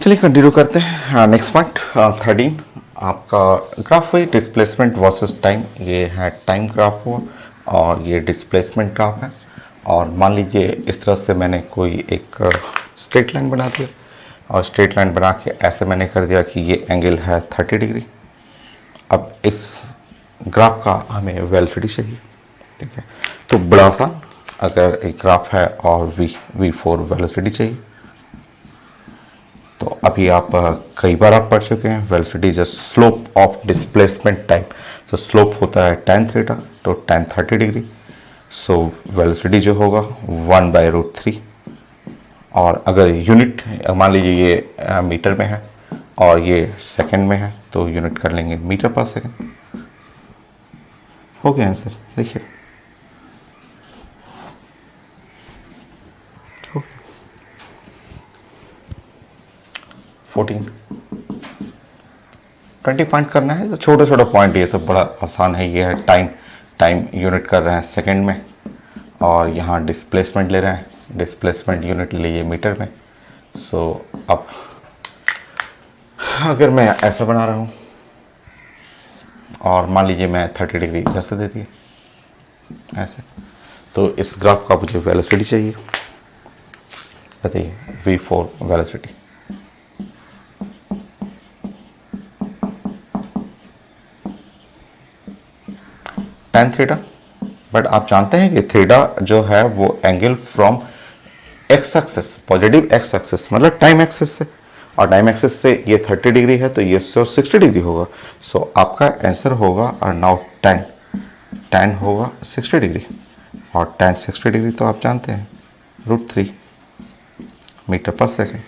[SPEAKER 1] चलिए कंटिन्यू करते हैं। नेक्स्ट पॉइंट 13, आपका ग्राफ हुई डिस्प्लेसमेंट वर्सेस टाइम। ये है टाइम ग्राफ हुआ और ये डिस्प्लेसमेंट ग्राफ है। और मान लीजिए इस तरह से मैंने कोई एक स्ट्रेट लाइन बना दिया और स्ट्रेट लाइन बना के ऐसे मैंने कर दिया कि ये एंगल है 30 डिग्री। अब इस ग्राफ का हमें वेलोसिटी चाहिए, ठीक है। तो बड़ा सा अगर एक ग्राफ है और V4 वेलोसिटी चाहिए, तो अभी आप कई बार आप पढ़ चुके हैं, velocity is slope of displacement time. तो स्लोप होता है tan थीटा, तो tan 30 डिग्री। सो वेलोसिटी जो होगा 1/√3। और अगर यूनिट मान लीजिए ये मीटर में है और ये सेकंड में है, तो यूनिट कर लेंगे मीटर पर सेकंड। हो गया आंसर, देखिए। 14 20 पॉइंट करना है, तो छोटा छोटा पॉइंट, ये सब बड़ा आसान है। ये है टाइम, टाइम यूनिट कर रहे हैं सेकंड में, और यहाँ डिस्प्लेसमेंट ले रहे हैं, डिस्प्लेसमेंट यूनिट ले लिए मीटर में। सो अब अगर मैं ऐसा बना रहा हूँ और मान लीजिए मैं 30 डिग्री इधर से दे दिए ऐसे, तो इस ग्राफ का मुझे वेलोसिटी चाहिए। बताइए V4 velocity. tan theta, but आप जानते हैं कि थीटा जो है वो angle from x axis, positive x axis मतलब टाइम एक्सिस से, और टाइम एक्सिस से ये 30 डिग्री है, तो ये 60 डिग्री होगा। सो आपका आंसर होगा, और नाउ tan होगा 60 डिग्री, और tan 60 डिग्री तो आप जानते हैं √3 मीटर पर सेकेंड।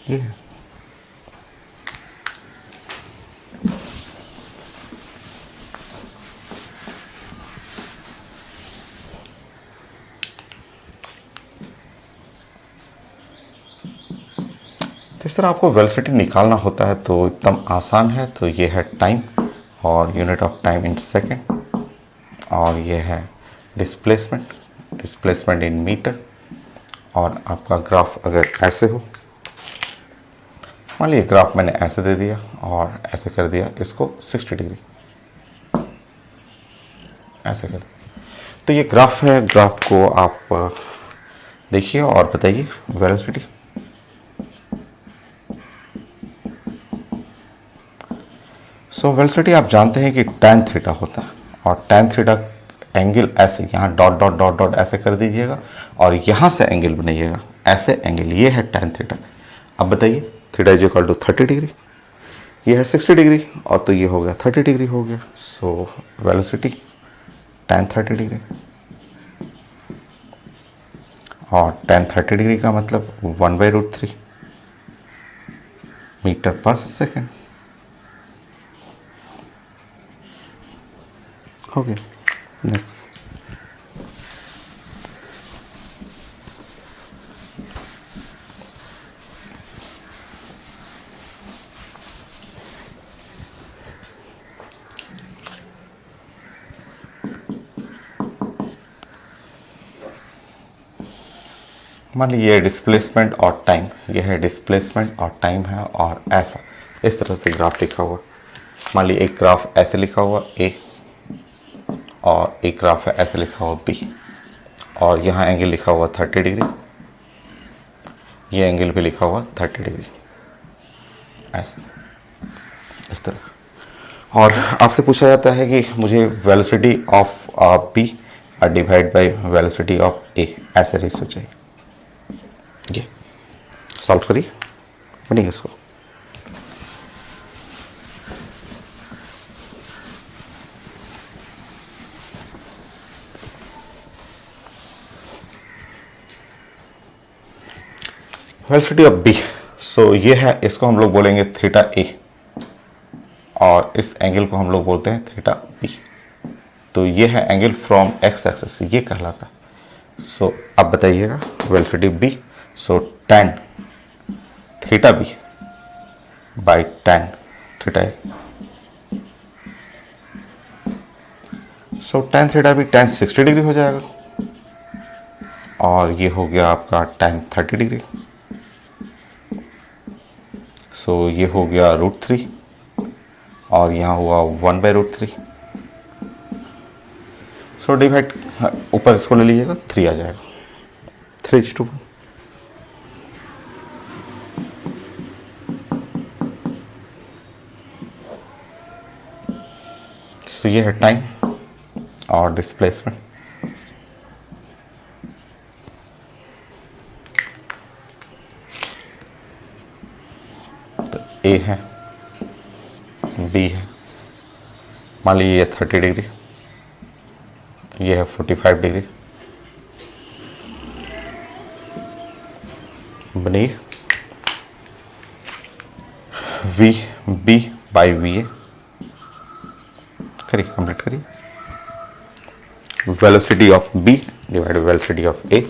[SPEAKER 1] ये है। इस तरह आपको वेलोसिटी निकालना होता है, तो एकदम आसान है। तो ये है टाइम और unit of time in second, और ये है डिस्प्लेसमेंट, डिस्प्लेसमेंट इन मीटर। और आपका ग्राफ अगर ऐसे हो, मान लीजिए ग्राफ मैंने ऐसे दे दिया और ऐसे कर दिया इसको 60 डिग्री, ऐसे कर दिया, तो ये ग्राफ है। ग्राफ को आप देखिए और बताइए वेलोसिटी। सो वेलोसिटी आप जानते हैं कि tan थीटा होता है, और tan थीटा एंगल ऐसे यहाँ डॉट डॉट डॉट डॉट ऐसे कर दीजिएगा और यहाँ से एंगल बनाइएगा, ऐसे एंगल, ये है tan थीटा। अब बताइए theta is equal to 30 degree, ये है 60 डिग्री, और तो ये हो गया 30 डिग्री हो गया। सो वेलोसिटी tan 30 डिग्री, और tan 30 डिग्री का मतलब 1/√3 मीटर पर सेकेंड हो गया। नेक्स्ट, मान लीजिए डिस्प्लेसमेंट और टाइम, ये है डिस्प्लेसमेंट और टाइम है, और ऐसा इस तरह से ग्राफ लिखा हुआ। मान लीजिए एक ग्राफ ऐसे लिखा हुआ A, और एक ग्राफ है ऐसे लिखा हुआ B, और यहाँ एंगल लिखा हुआ 30 डिग्री, ये एंगल भी लिखा हुआ 30 डिग्री, ऐसे इस तरह। और आपसे पूछा जाता है कि मुझे velocity of B divide by velocity of A, ऐसे रेशो चाहिए। ये सॉल्व करिए, बनेगा इसको। वेलोसिटी ऑफ B सो ये है, इसको हम लोग बोलेंगे थीटा ए और इस एंगल को हम लोग बोलते हैं थीटा बी। तो ये है एंगल फ्रॉम एक्स एक्सिस, ये कहलाता है। सो अब बताइएगा velocity B, so tan theta B by tan theta A. So tan theta B tan 60 degree हो जाएगा और ये हो गया आपका tan 30 डिग्री। सो ये हो गया √3 और यहाँ हुआ 1/√3। सो डिवाइड, ऊपर इसको ले लीजिएगा, 3 आ जाएगा, 3:1। सो ये है टाइम और डिस्प्लेसमेंट। तो ए है, बी है, मान लीजिए ये 30 डिग्री, ये है 45 डिग्री, बनिए V B by V A. करिए, कंप्लीट करिए। Velocity of B divide velocity of A.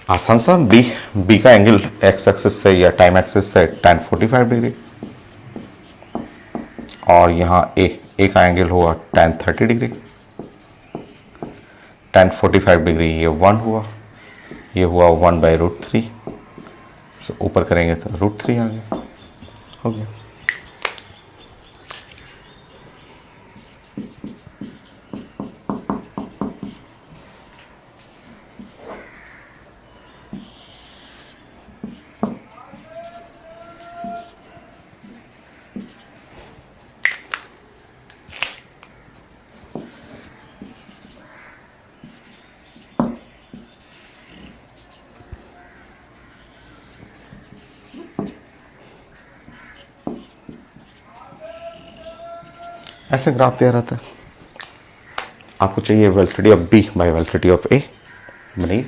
[SPEAKER 1] आसान सा, बी का एंगल एक्स एक्सिस से या टाइम एक्सिस से tan 45 डिग्री और यहाँ ए का एंगल हुआ tan 30 डिग्री। tan 45 डिग्री ये 1 हुआ, ये हुआ 1/√3। सो ऊपर करेंगे तो √3 आ गया, हो गया। ऐसे ग्राफ दिया रहता है, आपको चाहिए velocity of B by velocity of A, बनाइए।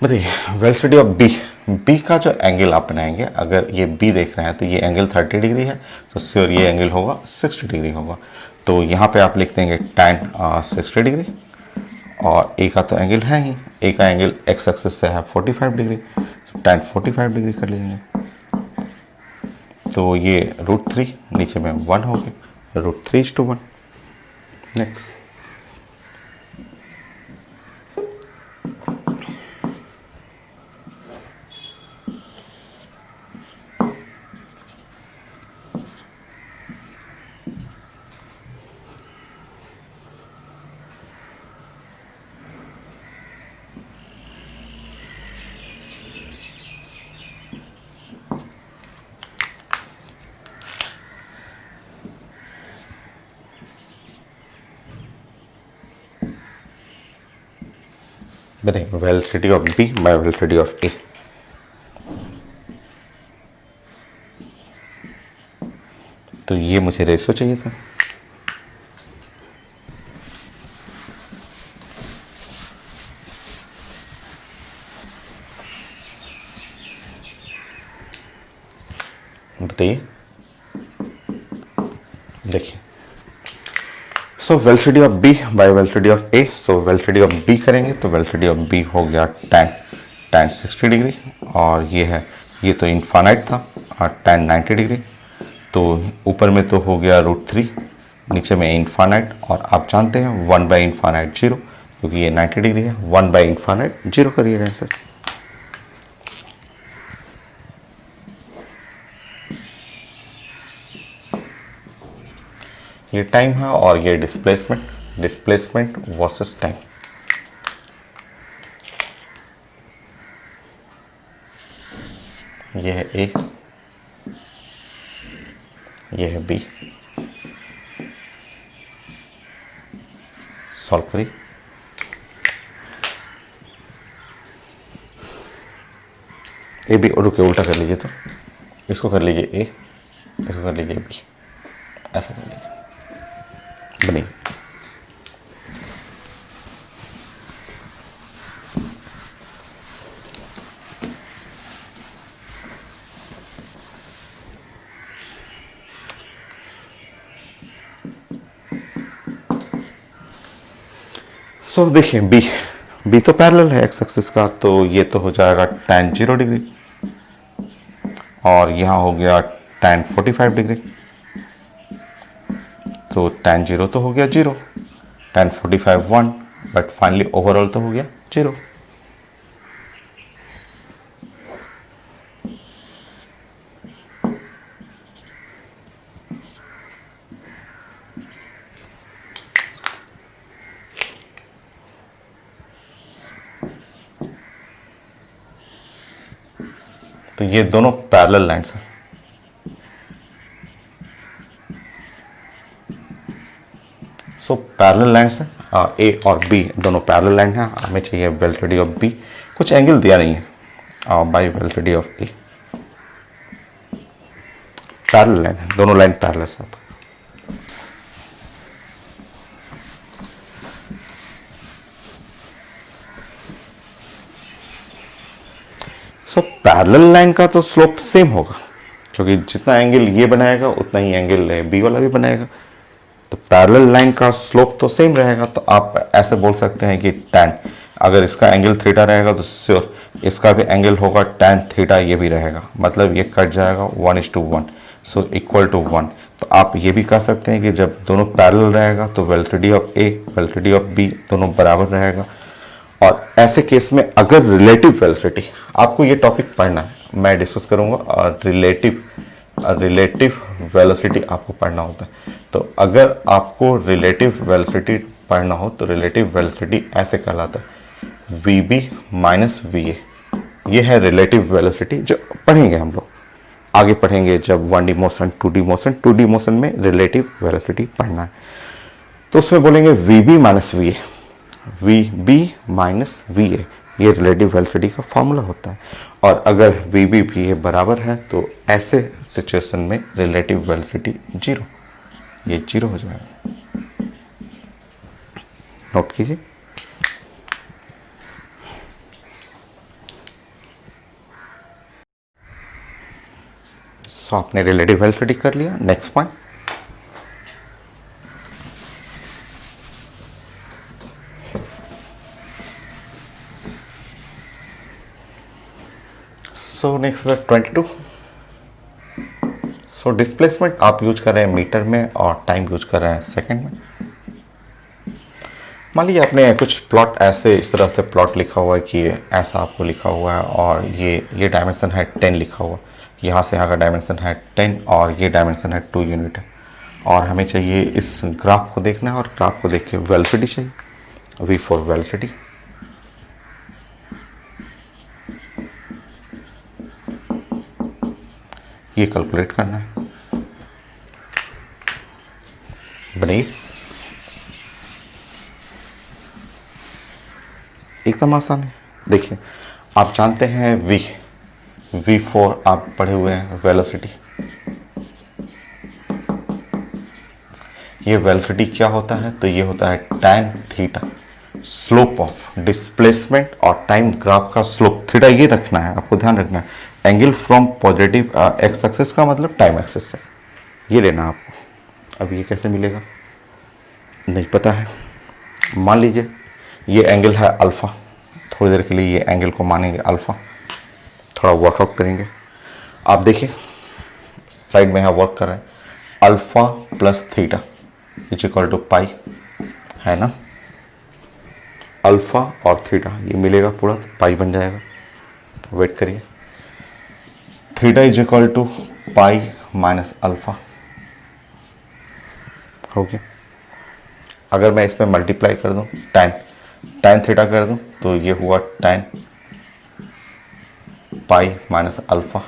[SPEAKER 1] बताइए वेलोसिटी ऑफ बी का जो एंगल आप बनाएंगे, अगर ये बी देख रहे हैं तो ये एंगल 30 डिग्री है, तो श्योर ये एंगल होगा 60 डिग्री होगा। तो यहाँ पे आप लिख देंगे tan 60 डिग्री और ए का तो एंगल है ही, ए का एंगल एक्स एक्सिस से है 45 डिग्री, तो tan 45 डिग्री कर लेंगे। तो ये √3 नीचे में 1 हो गया, √3:1। नेक्स्ट बताइए velocity of B by velocity of A. तो ये मुझे रेशो चाहिए था, बताइए। देखिए, so velocity of B by velocity of A. So velocity of B करेंगे तो वेलोसिटी ऑफ बी हो गया tan 60 डिग्री और ये तो इनफाइनाइट था और tan 90 डिग्री। तो ऊपर में तो हो गया √3, नीचे में इनफाइनाइट, और आप जानते हैं 1/∞ 0, क्योंकि ये 90 डिग्री है। 1/∞ 0 करिएगा आंसर। ये टाइम है और ये डिस्प्लेसमेंट वर्सेस टाइम। ये है ए ये है बी, सॉल्व करिए। ए बी, रुके उल्टा कर लीजिए, तो इसको कर लीजिए ए, इसको कर लीजिए बी, ऐसा कर लीजिए, बनी। सो देखिए बी तो पैरेलल है एक्स एक्सिस का, तो ये तो हो जाएगा tan 0 डिग्री, और यहाँ हो गया tan 45 डिग्री, तो tan 0 तो हो गया 0, tan 45 1, बट फाइनली ओवरऑल तो हो गया 0। तो ये दोनों पैरेलल लाइन्स हैं। सो पैरेलल लाइन्स हैं, ए और बी दोनों पैरेलल लाइन हैं। हमें चाहिए वेलोसिटी ऑफ बी, कुछ एंगल दिया नहीं है, by velocity of A. Parallel line है, दोनों लाइन पैरेलल है। सो पैरेलल लाइन का तो स्लोप सेम होगा, क्योंकि जितना एंगल ये बनाएगा उतना ही एंगल बी वाला भी बनाएगा, तो पैरेलल लाइन का स्लोप तो सेम रहेगा। तो आप ऐसे बोल सकते हैं कि tan, अगर इसका एंगल थीटा रहेगा तो श्योर इसका भी एंगल होगा tan थीटा, ये भी रहेगा, मतलब ये कट जाएगा 1:1, सो इक्वल टू 1। तो आप ये भी कह सकते हैं कि जब दोनों पैरेलल रहेगा तो velocity of A, velocity of B दोनों बराबर रहेगा। और ऐसे केस में अगर रिलेटिव वेलोसिटी, आपको ये टॉपिक पढ़ना है, मैं डिस्कस करूंगा, और रिलेटिव वेलोसिटी आपको पढ़ना होता है। तो अगर आपको रिलेटिव वेलोसिटी पढ़ना हो तो रिलेटिव वेलोसिटी ऐसे कहलाता है VB माइनस VA। ये है रिलेटिव वेलोसिटी, जो पढ़ेंगे हम लोग आगे पढ़ेंगे जब 1D मोशन 2D मोशन में रिलेटिव वेलोसिटी पढ़ना है, तो उसमें बोलेंगे VB minus VA, VB minus VA, ये रिलेटिव वेलोसिटी का फॉर्मूला होता है। और अगर VB VA बराबर है तो ऐसे सिचुएशन में रिलेटिव वेलोसिटी 0, ये 0 हो जाएगा। नोट कीजिए। सो आपने रिलेटिव वेलोसिटी कर लिया। Next point, so next 22। So displacement आप यूज कर रहे हैं मीटर में और टाइम यूज कर रहे हैं सेकंड में। मान लीजिए आपने कुछ प्लॉट ऐसे इस तरह से प्लॉट लिखा हुआ है कि ऐसा आपको लिखा हुआ है, और ये डायमेंशन है 10 लिखा हुआ, यहाँ से यहाँ का डायमेंशन है 10 और ये डायमेंशन है 2 यूनिट है, और हमें चाहिए इस ग्राफ को देखना है, और ग्राफ को देख के वेलोसिटी चाहिए, V फॉर वेलोसिटी। ये कैलकुलेट करना है, बनाइए। एकदम आसान है। देखिए आप जानते हैं V4 आप पढ़े हुए हैं वेलोसिटी। ये वेलोसिटी क्या होता है, तो ये होता है tan theta, slope of displacement और टाइम ग्राफ का स्लोप। थीटा ये रखना है, आपको ध्यान रखना है, angle from positive x axis का मतलब टाइम एक्सिस से, ये लेना आपको। अब ये कैसे मिलेगा नहीं पता है। मान लीजिए ये एंगल है अल्फ़ा, थोड़ी देर के लिए ये एंगल को मानेंगे अल्फ़ा, थोड़ा वर्कआउट करेंगे। आप देखिए साइड में यहाँ वर्क कर रहे हैं, alpha plus theta is equal to pi, है ना। अल्फ़ा और थीटा ये मिलेगा पूरा तो पाई बन जाएगा। वेट करिए, theta is equal to pi minus alpha हो गया। अगर मैं इसमें मल्टीप्लाई कर दूं tan थीटा कर दूं तो ये हुआ tan pi minus alpha.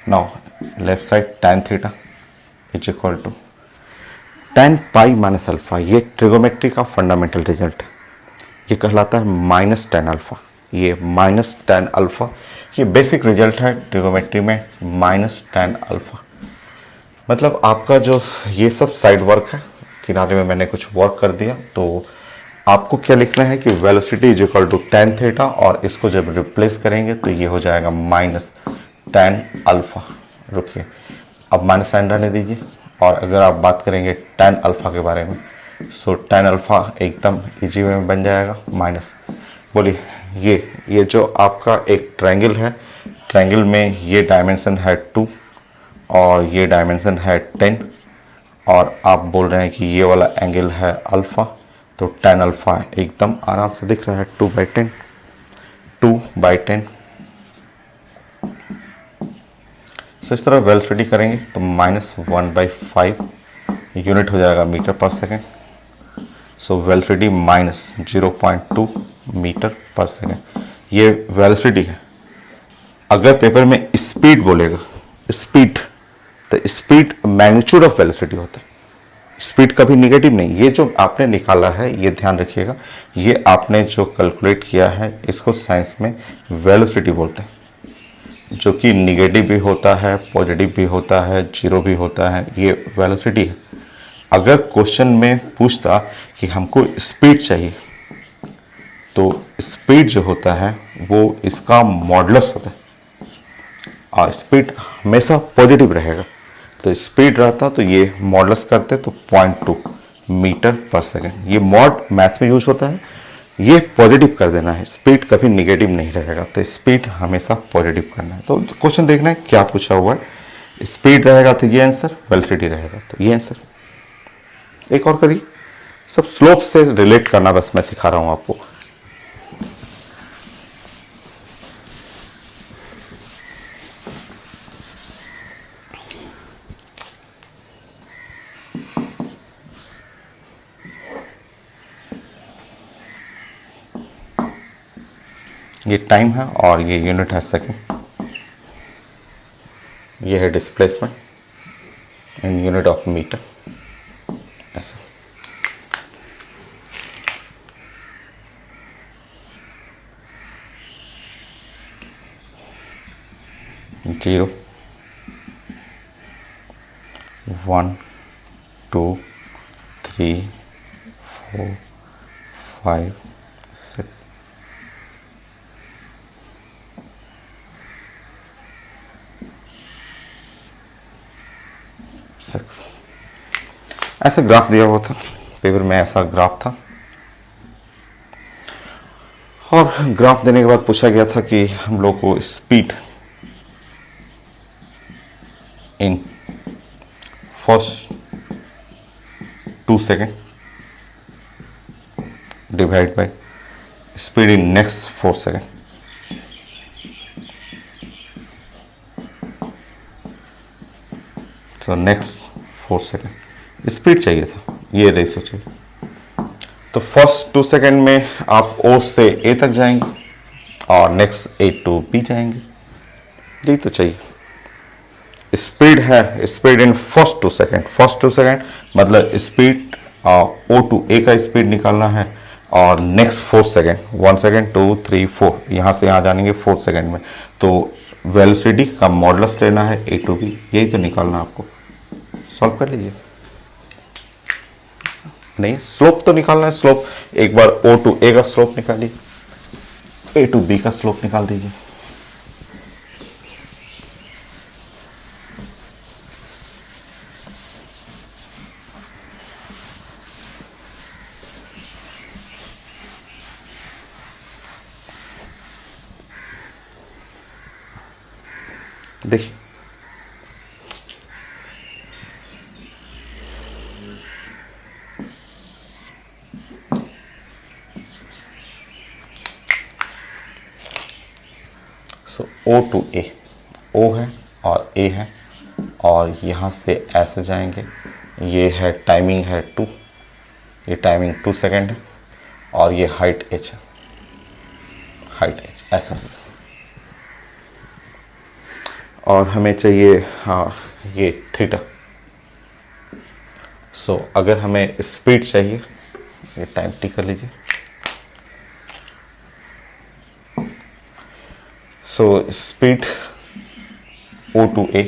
[SPEAKER 1] Now left side tan theta is equal to tan pi minus alpha. ये ट्रिगोमेट्री का फंडामेंटल रिजल्ट है, ये कहलाता है माइनस टेन अल्फा। ये माइनस टेन अल्फा ये बेसिक रिजल्ट है ट्रिगोमेट्री में, माइनस टेन अल्फा। मतलब आपका जो ये सब साइड वर्क है, किनारे में मैंने कुछ वर्क कर दिया, तो आपको क्या लिखना है कि velocity is equal to tan theta, और इसको जब रिप्लेस करेंगे तो ये हो जाएगा माइनस टेन अल्फा। रुकिए, अब माइनस साइन रहने दीजिए, और अगर आप बात करेंगे टेन अल्फा के बारे में, सो टेन अल्फा एकदम इजी वे में बन जाएगा माइनस, बोलिए ये जो आपका एक ट्रायंगल है, ट्रायंगल में ये डायमेंशन है 2 और ये डायमेंशन है 10, और आप बोल रहे हैं कि ये वाला एंगल है अल्फा, तो टेन अल्फा एकदम आराम से दिख रहा है 2/10, 2/10। सो इस तरह वेलोसिटी करेंगे तो -1/5 यूनिट हो जाएगा metre per second. So velocity -0.2 metre per second ये वेलोसिटी है। अगर पेपर में स्पीड बोलेगा, स्पीड, तो स्पीड मैग्नीट्यूड ऑफ वेलोसिटी होता है, स्पीड कभी निगेटिव नहीं। ये जो आपने निकाला है, ये ध्यान रखिएगा, ये आपने जो कैलकुलेट किया है इसको साइंस में वेलोसिटी बोलते हैं, जो कि निगेटिव भी होता है, पॉजिटिव भी होता है, जीरो भी होता है, ये वेलोसिटी है। अगर क्वेश्चन में पूछता कि हमको स्पीड चाहिए, तो स्पीड जो होता है वो इसका मॉडुलस होता है, और स्पीड हमेशा पॉजिटिव रहेगा। तो स्पीड रहता तो ये मॉडुलस करते तो 0.2 मीटर पर सेकेंड। ये मॉड मैथ में यूज होता है, ये पॉजिटिव कर देना है, स्पीड कभी निगेटिव नहीं रहेगा, तो स्पीड हमेशा पॉजिटिव करना है। तो क्वेश्चन देखना है क्या पूछा हुआ है, स्पीड रहेगा तो ये आंसर, वेलोसिटी रहेगा तो ये आंसर। एक और करिए, सब स्लोप से रिलेट करना बस मैं सिखा रहा हूं आपको। ये टाइम है और ये यूनिट है सेकंड, ये है displacement in unit of metre, ऐसा। जीरो, 1 2 3 4 5 6 6 ऐसे ग्राफ दिया हुआ था पेपर में, ऐसा ग्राफ था, और ग्राफ देने के बाद पूछा गया था कि हम लोग को speed in first 2 second divide by speed in next 4 second. तो नेक्स्ट 4 सेकेंड स्पीड चाहिए था, ये रेशो चाहिए। तो फर्स्ट 2 सेकेंड में आप ओ से ए तक जाएंगे और नेक्स्ट ए टू बी जाएंगे, यही तो चाहिए। स्पीड है, speed in first 2 second, first 2 second मतलब स्पीड ओ टू ए का स्पीड निकालना है, और नेक्स्ट 4 सेकेंड, 1 सेकेंड 2 3 4, यहाँ से यहाँ जानेंगे 4 सेकेंड में, तो वेलोसिटी का मॉडुलस लेना है ए टू बी, यही तो निकालना आपको। सॉल्व कर लीजिए, नहीं स्लोप तो निकालना है, स्लोप एक बार ओ टू ए का स्लोप निकालिए, ए टू बी का स्लोप निकाल दीजिए। देखिए सो ओ टू ए, ओ है और ए है, और यहाँ से ऐसे जाएंगे, ये है टाइमिंग है 2, ये टाइमिंग 2 सेकेंड है, और ये हाइट h है, हाइट h ऐसा। और हमें चाहिए हाँ ये थीटा, सो अगर हमें स्पीड चाहिए, ये टाइम टी कर लीजिए। So speed O to A,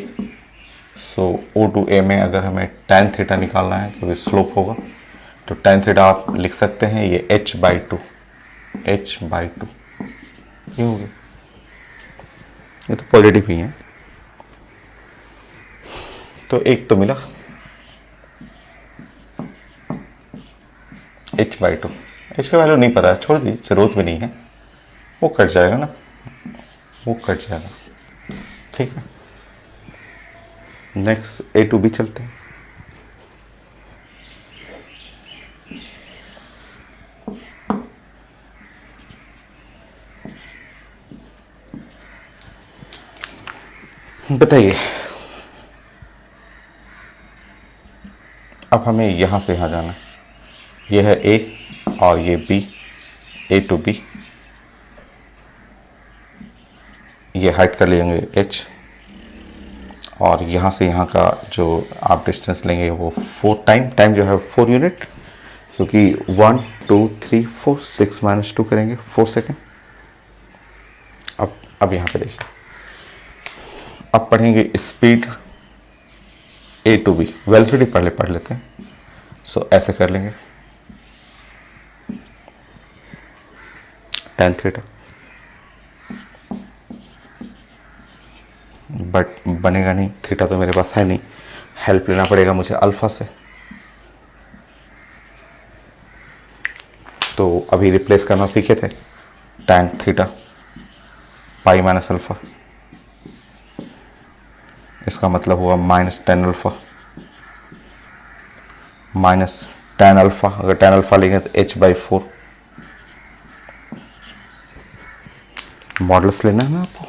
[SPEAKER 1] so O to A में अगर हमें tan थीटा निकालना है क्योंकि स्लोप होगा, तो tan थीटा आप लिख सकते हैं ये h/2, h/2 ये हो गया। ये तो पॉजिटिव ही है, तो एक तो मिला h/2। h का वैल्यू नहीं पता है, छोड़ दीजिए, जरूरत भी नहीं है, वो कट जाएगा ना, वो कट जाएगा, ठीक है। नेक्स्ट A टू B चलते हैं। बताइए, अब हमें यहां से यहां जाना है, ये है A और ये B, A टू B, ये हाइट कर लेंगे h, और यहाँ से यहाँ का जो आप डिस्टेंस लेंगे वो 4 टाइम जो है 4 यूनिट, क्योंकि 1 2 3 4 6 माइनस 2 करेंगे 4 सेकेंड। अब यहाँ पे देखिए, अब पढ़ेंगे speed A to B, velocity पहले पढ़ लेते हैं। सो ऐसे कर लेंगे tan थीटा, बट बनेगा नहीं, थीटा तो मेरे पास है नहीं, हेल्प लेना पड़ेगा मुझे अल्फा से। तो अभी रिप्लेस करना सीखे थे, tan theta pi minus alpha, इसका मतलब हुआ -tan alpha, minus tan alpha, अगर tan अल्फा लेंगे तो h/4। मॉडल्स लेना है ना आपको,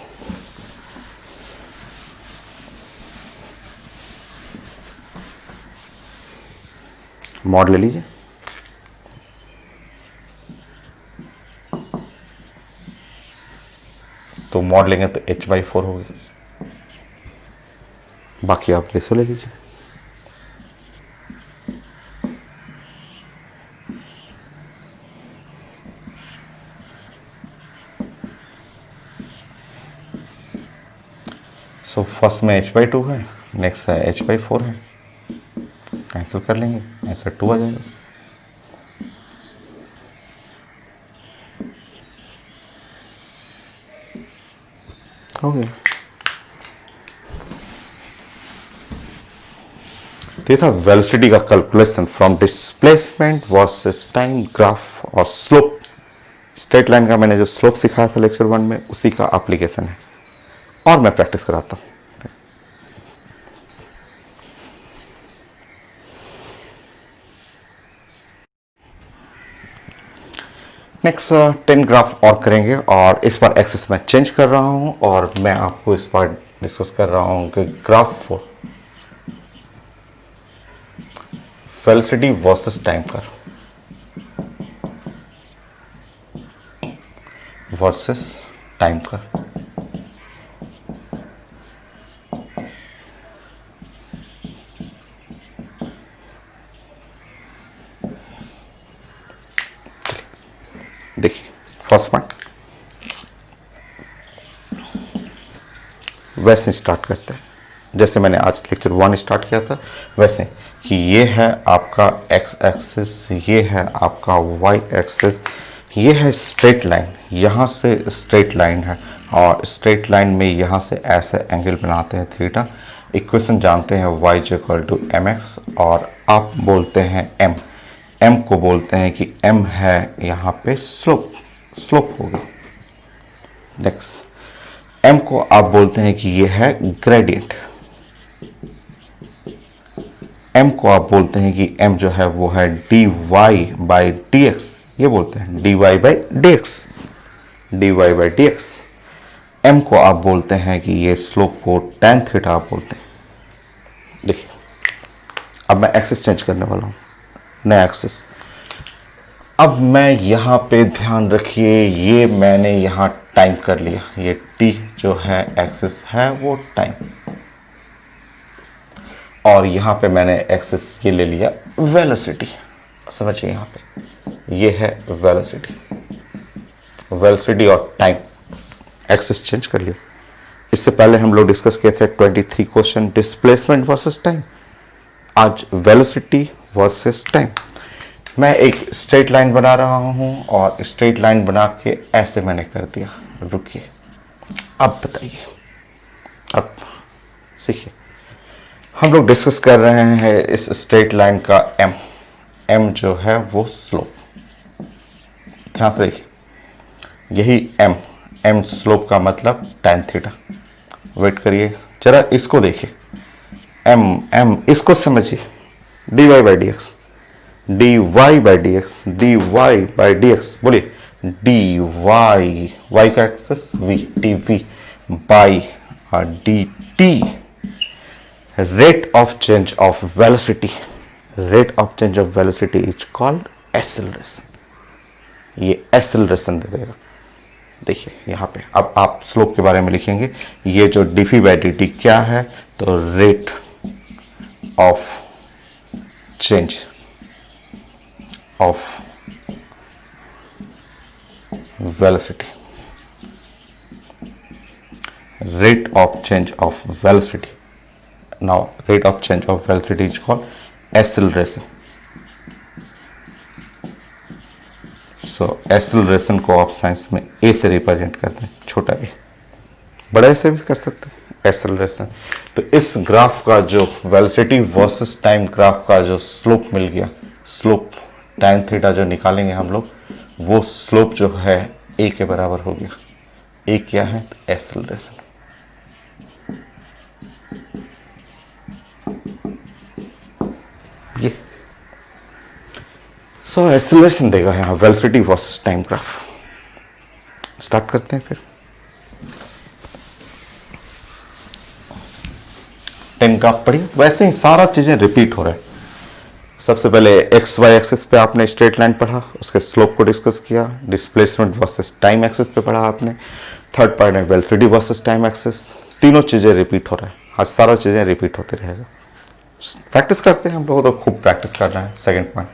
[SPEAKER 1] मॉड ले लीजिए। तो मॉड लेंगे तो h/4 होगी, बाकी आप रेसो ले लीजिए। सो फर्स्ट में h/2 है, नेक्स्ट है h/4 है, कैंसिल कर लेंगे, ऐसा 2 आ जाएगा। हो गया। तो ये था वेलोसिटी का calculation from displacement versus time graph और स्लोप। स्ट्रेट लाइन का मैंने जो स्लोप सिखाया था लेक्चर 1 में, उसी का एप्लीकेशन है, और मैं प्रैक्टिस कराता हूँ। नेक्स्ट 10 ग्राफ और करेंगे, और इस बार एक्सेस मैं चेंज कर रहा हूँ, और मैं आपको इस बार डिस्कस कर रहा हूँ कि graph for velocity versus time curve versus time curve. देखिए फर्स्ट पॉइंट, वैसे स्टार्ट करते हैं जैसे मैंने आज लेक्चर 1 स्टार्ट किया था, वैसे कि ये है आपका x एक्सिस, ये है आपका y एक्सिस, ये है स्ट्रेट लाइन, यहाँ से स्ट्रेट लाइन है, और स्ट्रेट लाइन में यहाँ से ऐसे एंगल बनाते हैं थीटा। इक्वेशन जानते हैं y = mx, और आप बोलते हैं m को बोलते हैं कि m है यहाँ पे स्लोप होगा। नेक्स्ट m को आप बोलते हैं कि ये है ग्रेडियंट, m को आप बोलते हैं कि m जो है वो है dy/dx, ये बोलते हैं dy/dx। m को आप बोलते हैं कि ये स्लोप को tan थीटा आप बोलते हैं। देखिए अब मैं एक्सिस चेंज करने वाला हूँ, नया एक्सिस। अब मैं यहाँ पे ध्यान रखिए, ये मैंने यहाँ टाइम कर लिया, ये t जो है एक्सिस है वो टाइम। और यहाँ पे मैंने एक्सिस ये ले लिया वेलोसिटी। समझिए यहाँ पे ये है वेलोसिटी, वेलोसिटी और टाइम एक्सिस चेंज कर लिया। इससे पहले हम लोग डिस्कस किए थे 23 क्वेश्चन डिस्प्लेसमेंट वर्सेस टाइम, आज वेलोसिटी वर्सेस टाइम। मैं एक स्ट्रेट लाइन बना रहा हूं और स्ट्रेट लाइन बना के ऐसे मैंने कर दिया। रुकिए, अब बताइए, अब सीखिए। हम लोग डिस्कस कर रहे हैं इस स्ट्रेट लाइन का एम जो है वो स्लोप। ध्यान से देखिए, यही एम स्लोप का मतलब tan थीटा। वेट करिए जरा, इसको देखिए, एम इसको समझिए, dy by d x, dy by d x, dy by d x, बोलिए dy, y का axis v, dv by d t, rate of change of velocity, rate of change of velocity is called acceleration। ये acceleration दे देगा। देखिए यहाँ पे अब आप slope के बारे में लिखेंगे, ये जो dv बाई dt क्या है, तो rate of change of velocity, rate of change of velocity। Now rate of change of velocity is called acceleration। So acceleration को आप साइंस में a से रिप्रेजेंट करते हैं, छोटा a, बड़ा से भी कर सकते हैं acceleration। तो इस ग्राफ का जो वेलोसिटी वर्सेस टाइम ग्राफ का जो स्लोप मिल गया, स्लोप tan थीटा जो निकालेंगे हम लोग, वो स्लोप जो है a के बराबर हो गया। a क्या है, तो acceleration। ये सो एक्सेलरेशन देगा यहाँ velocity versus time graph. Start करते हैं फिर। 10 ग्राफ पढ़िए, वैसे ही सारा चीजें रिपीट हो रहा है। सबसे पहले एक्स वाई एक्सिस पे आपने स्ट्रेट लाइन पढ़ा, उसके स्लोप को डिस्कस किया, डिस्प्लेसमेंट वर्सेस टाइम एक्सिस पे पढ़ा आपने, थर्ड पार्ट है वेलोसिटी वर्सेस टाइम एक्सिस। तीनों चीजें रिपीट हो रहा है, आज सारा चीजें रिपीट होते रहेगा। प्रैक्टिस करते हैं, हम लोग तो खूब प्रैक्टिस कर रहे हैं। सेकंड पॉइंट,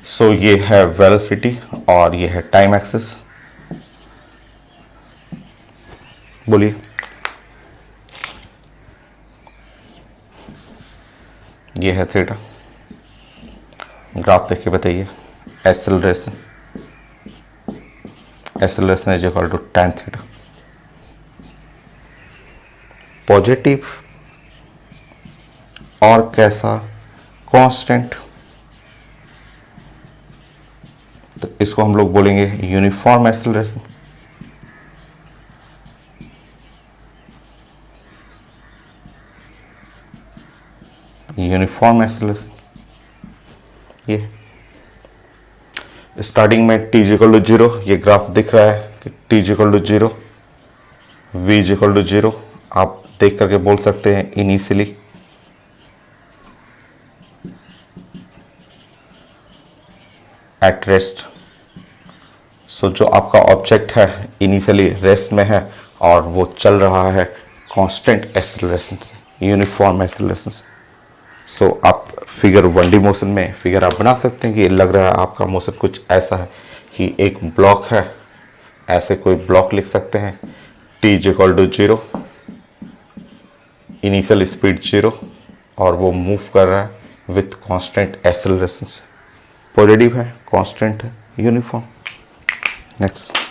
[SPEAKER 1] सो ये है वेलोसिटी और ये है टाइम एक्सिस। बोलिए, ये है थीटा। ग्राफ देख के बताइए, acceleration, acceleration is equal to tan theta. Positive और कैसा, कांस्टेंट, तो इसको हम लोग बोलेंगे यूनिफॉर्म एक्सेलरेशन। यूनिफॉर्म एक्सेलरेशन ये स्टार्टिंग में t इक्वल टू 0, ये ग्राफ दिख रहा है कि t equal to 0, v equal to 0। आप देख करके बोल सकते हैं इनिशियली, एट रेस्ट। सो जो आपका ऑब्जेक्ट है इनिशियली रेस्ट में है और वो चल रहा है कांस्टेंट एक्सेलरेशन से, यूनिफॉर्म एक्सेलरेशन से। सो आप फिगर 1D मोशन में फिगर आप बना सकते हैं कि लग रहा है आपका मोशन कुछ ऐसा है कि एक ब्लॉक है, ऐसे कोई ब्लॉक लिख सकते हैं, t equal to 0, initial speed 0 और वो मूव कर रहा है विथ कांस्टेंट एक्सेलरेशन से। पॉजिटिव है, कांस्टेंट है, यूनिफॉर्म। नेक्स्ट,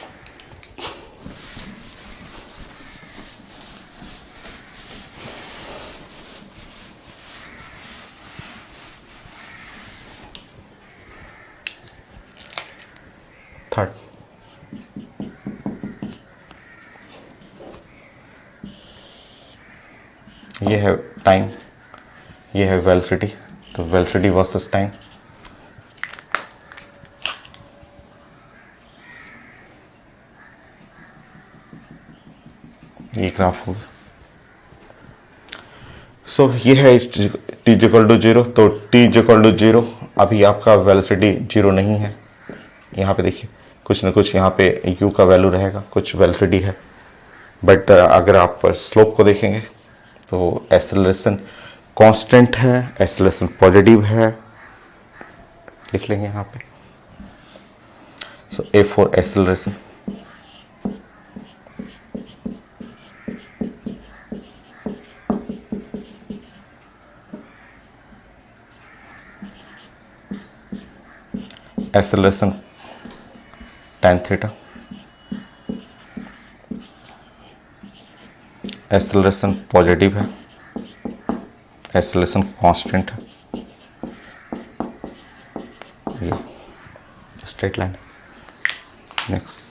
[SPEAKER 1] थर्ड, ये है टाइम, ये है वेलोसिटी। तो वेलोसिटी वर्सेस टाइम, ये ग्राफ होगा। सो ये है t इक्वल टू 0, तो t इक्वल टू 0, अभी आपका वेलोसिटी 0 नहीं है। यहाँ पे देखिए कुछ ना कुछ यहाँ पे u का वैल्यू रहेगा, कुछ वेलोसिटी है। बट अगर आप स्लोप को देखेंगे तो एक्सेलरेशन कांस्टेंट है, एक्सेलरेशन पॉजिटिव है, लिख लेंगे यहाँ पे। So A for acceleration, acceleration tan theta, acceleration positive है, एक्सेलरेशन कांस्टेंट है, ये स्ट्रेट लाइन। नेक्स्ट,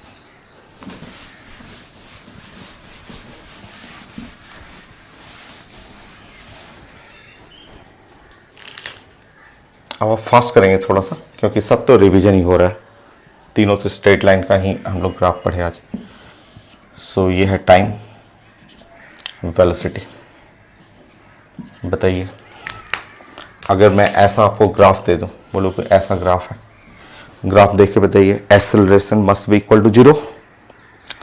[SPEAKER 1] अब आप फास्ट करेंगे थोड़ा सा, क्योंकि सब तो रिवीजन ही हो रहा है, तीनों तो स्ट्रेट लाइन का ही हम लोग ग्राफ पढ़े आज। सो ये है टाइम, वेलोसिटी। बताइए, अगर मैं ऐसा आपको ग्राफ दे दूं, बोलो कि ऐसा ग्राफ है, ग्राफ देख के बताइए acceleration must be equal to 0,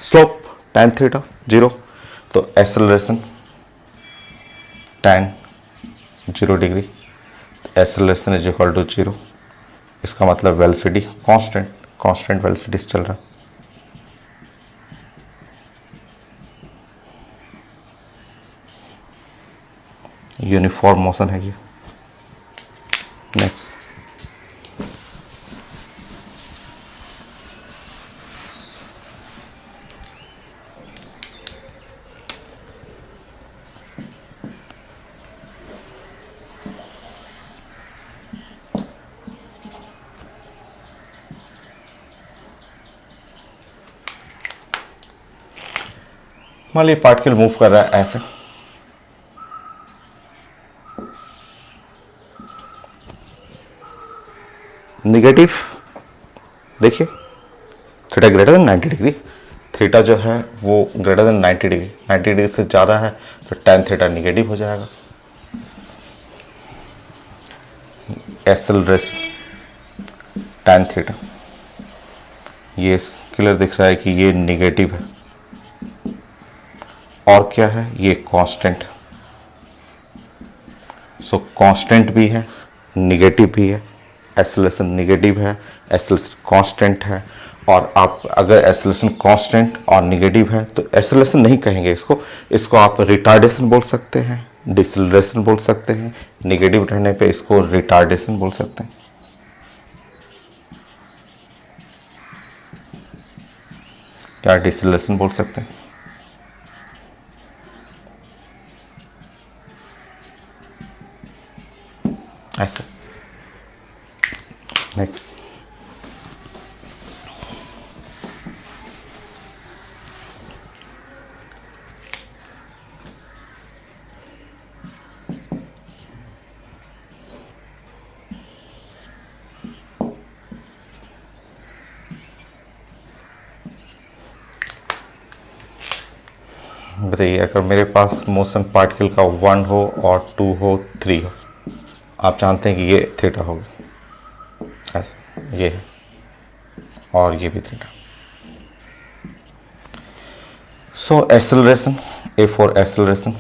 [SPEAKER 1] slope tan theta 0, तो acceleration tan 0 degree, acceleration is equal to 0। इसका मतलब वेलोसिटी कांस्टेंट वेलोसिटी से चल रहा है। यूनिफॉर्म मोशन है ये। नेक्स्ट, मान लीजिए पार्टिकल मूव कर रहा है ऐसे, निगेटिव, देखिए theta greater than 90 degree, theta जो है वो ग्रेटर देन 90 डिग्री, 90 डिग्री से ज़्यादा है तो tan थीटा निगेटिव हो जाएगा। एक्सेलरेशन tan थीटा, ये क्लियर दिख रहा है कि ये निगेटिव है, और क्या है, ये कांस्टेंट। सो कांस्टेंट भी है, निगेटिव भी है, एक्सेलरेशन निगेटिव है, एक्सेलरेशन कांस्टेंट है। और आप अगर एक्सेलरेशन कांस्टेंट और निगेटिव है तो एक्सेलरेशन नहीं कहेंगे इसको आप रिटार्डेशन बोल सकते हैं, डिसेलरेशन बोल सकते हैं, निगेटिव रहने पे इसको रिटार्डेशन बोल सकते हैं। या डिसेलरेशन बोल सकते हैं। ऐसे। नेक्स्ट, बताइए, अगर मेरे पास मोशन पार्टिकल का 1 हो और 2 हो 3 हो, आप जानते हैं कि ये थीटा होगा, ऐसे ये है, और ये भी theta. So acceleration, A for acceleration,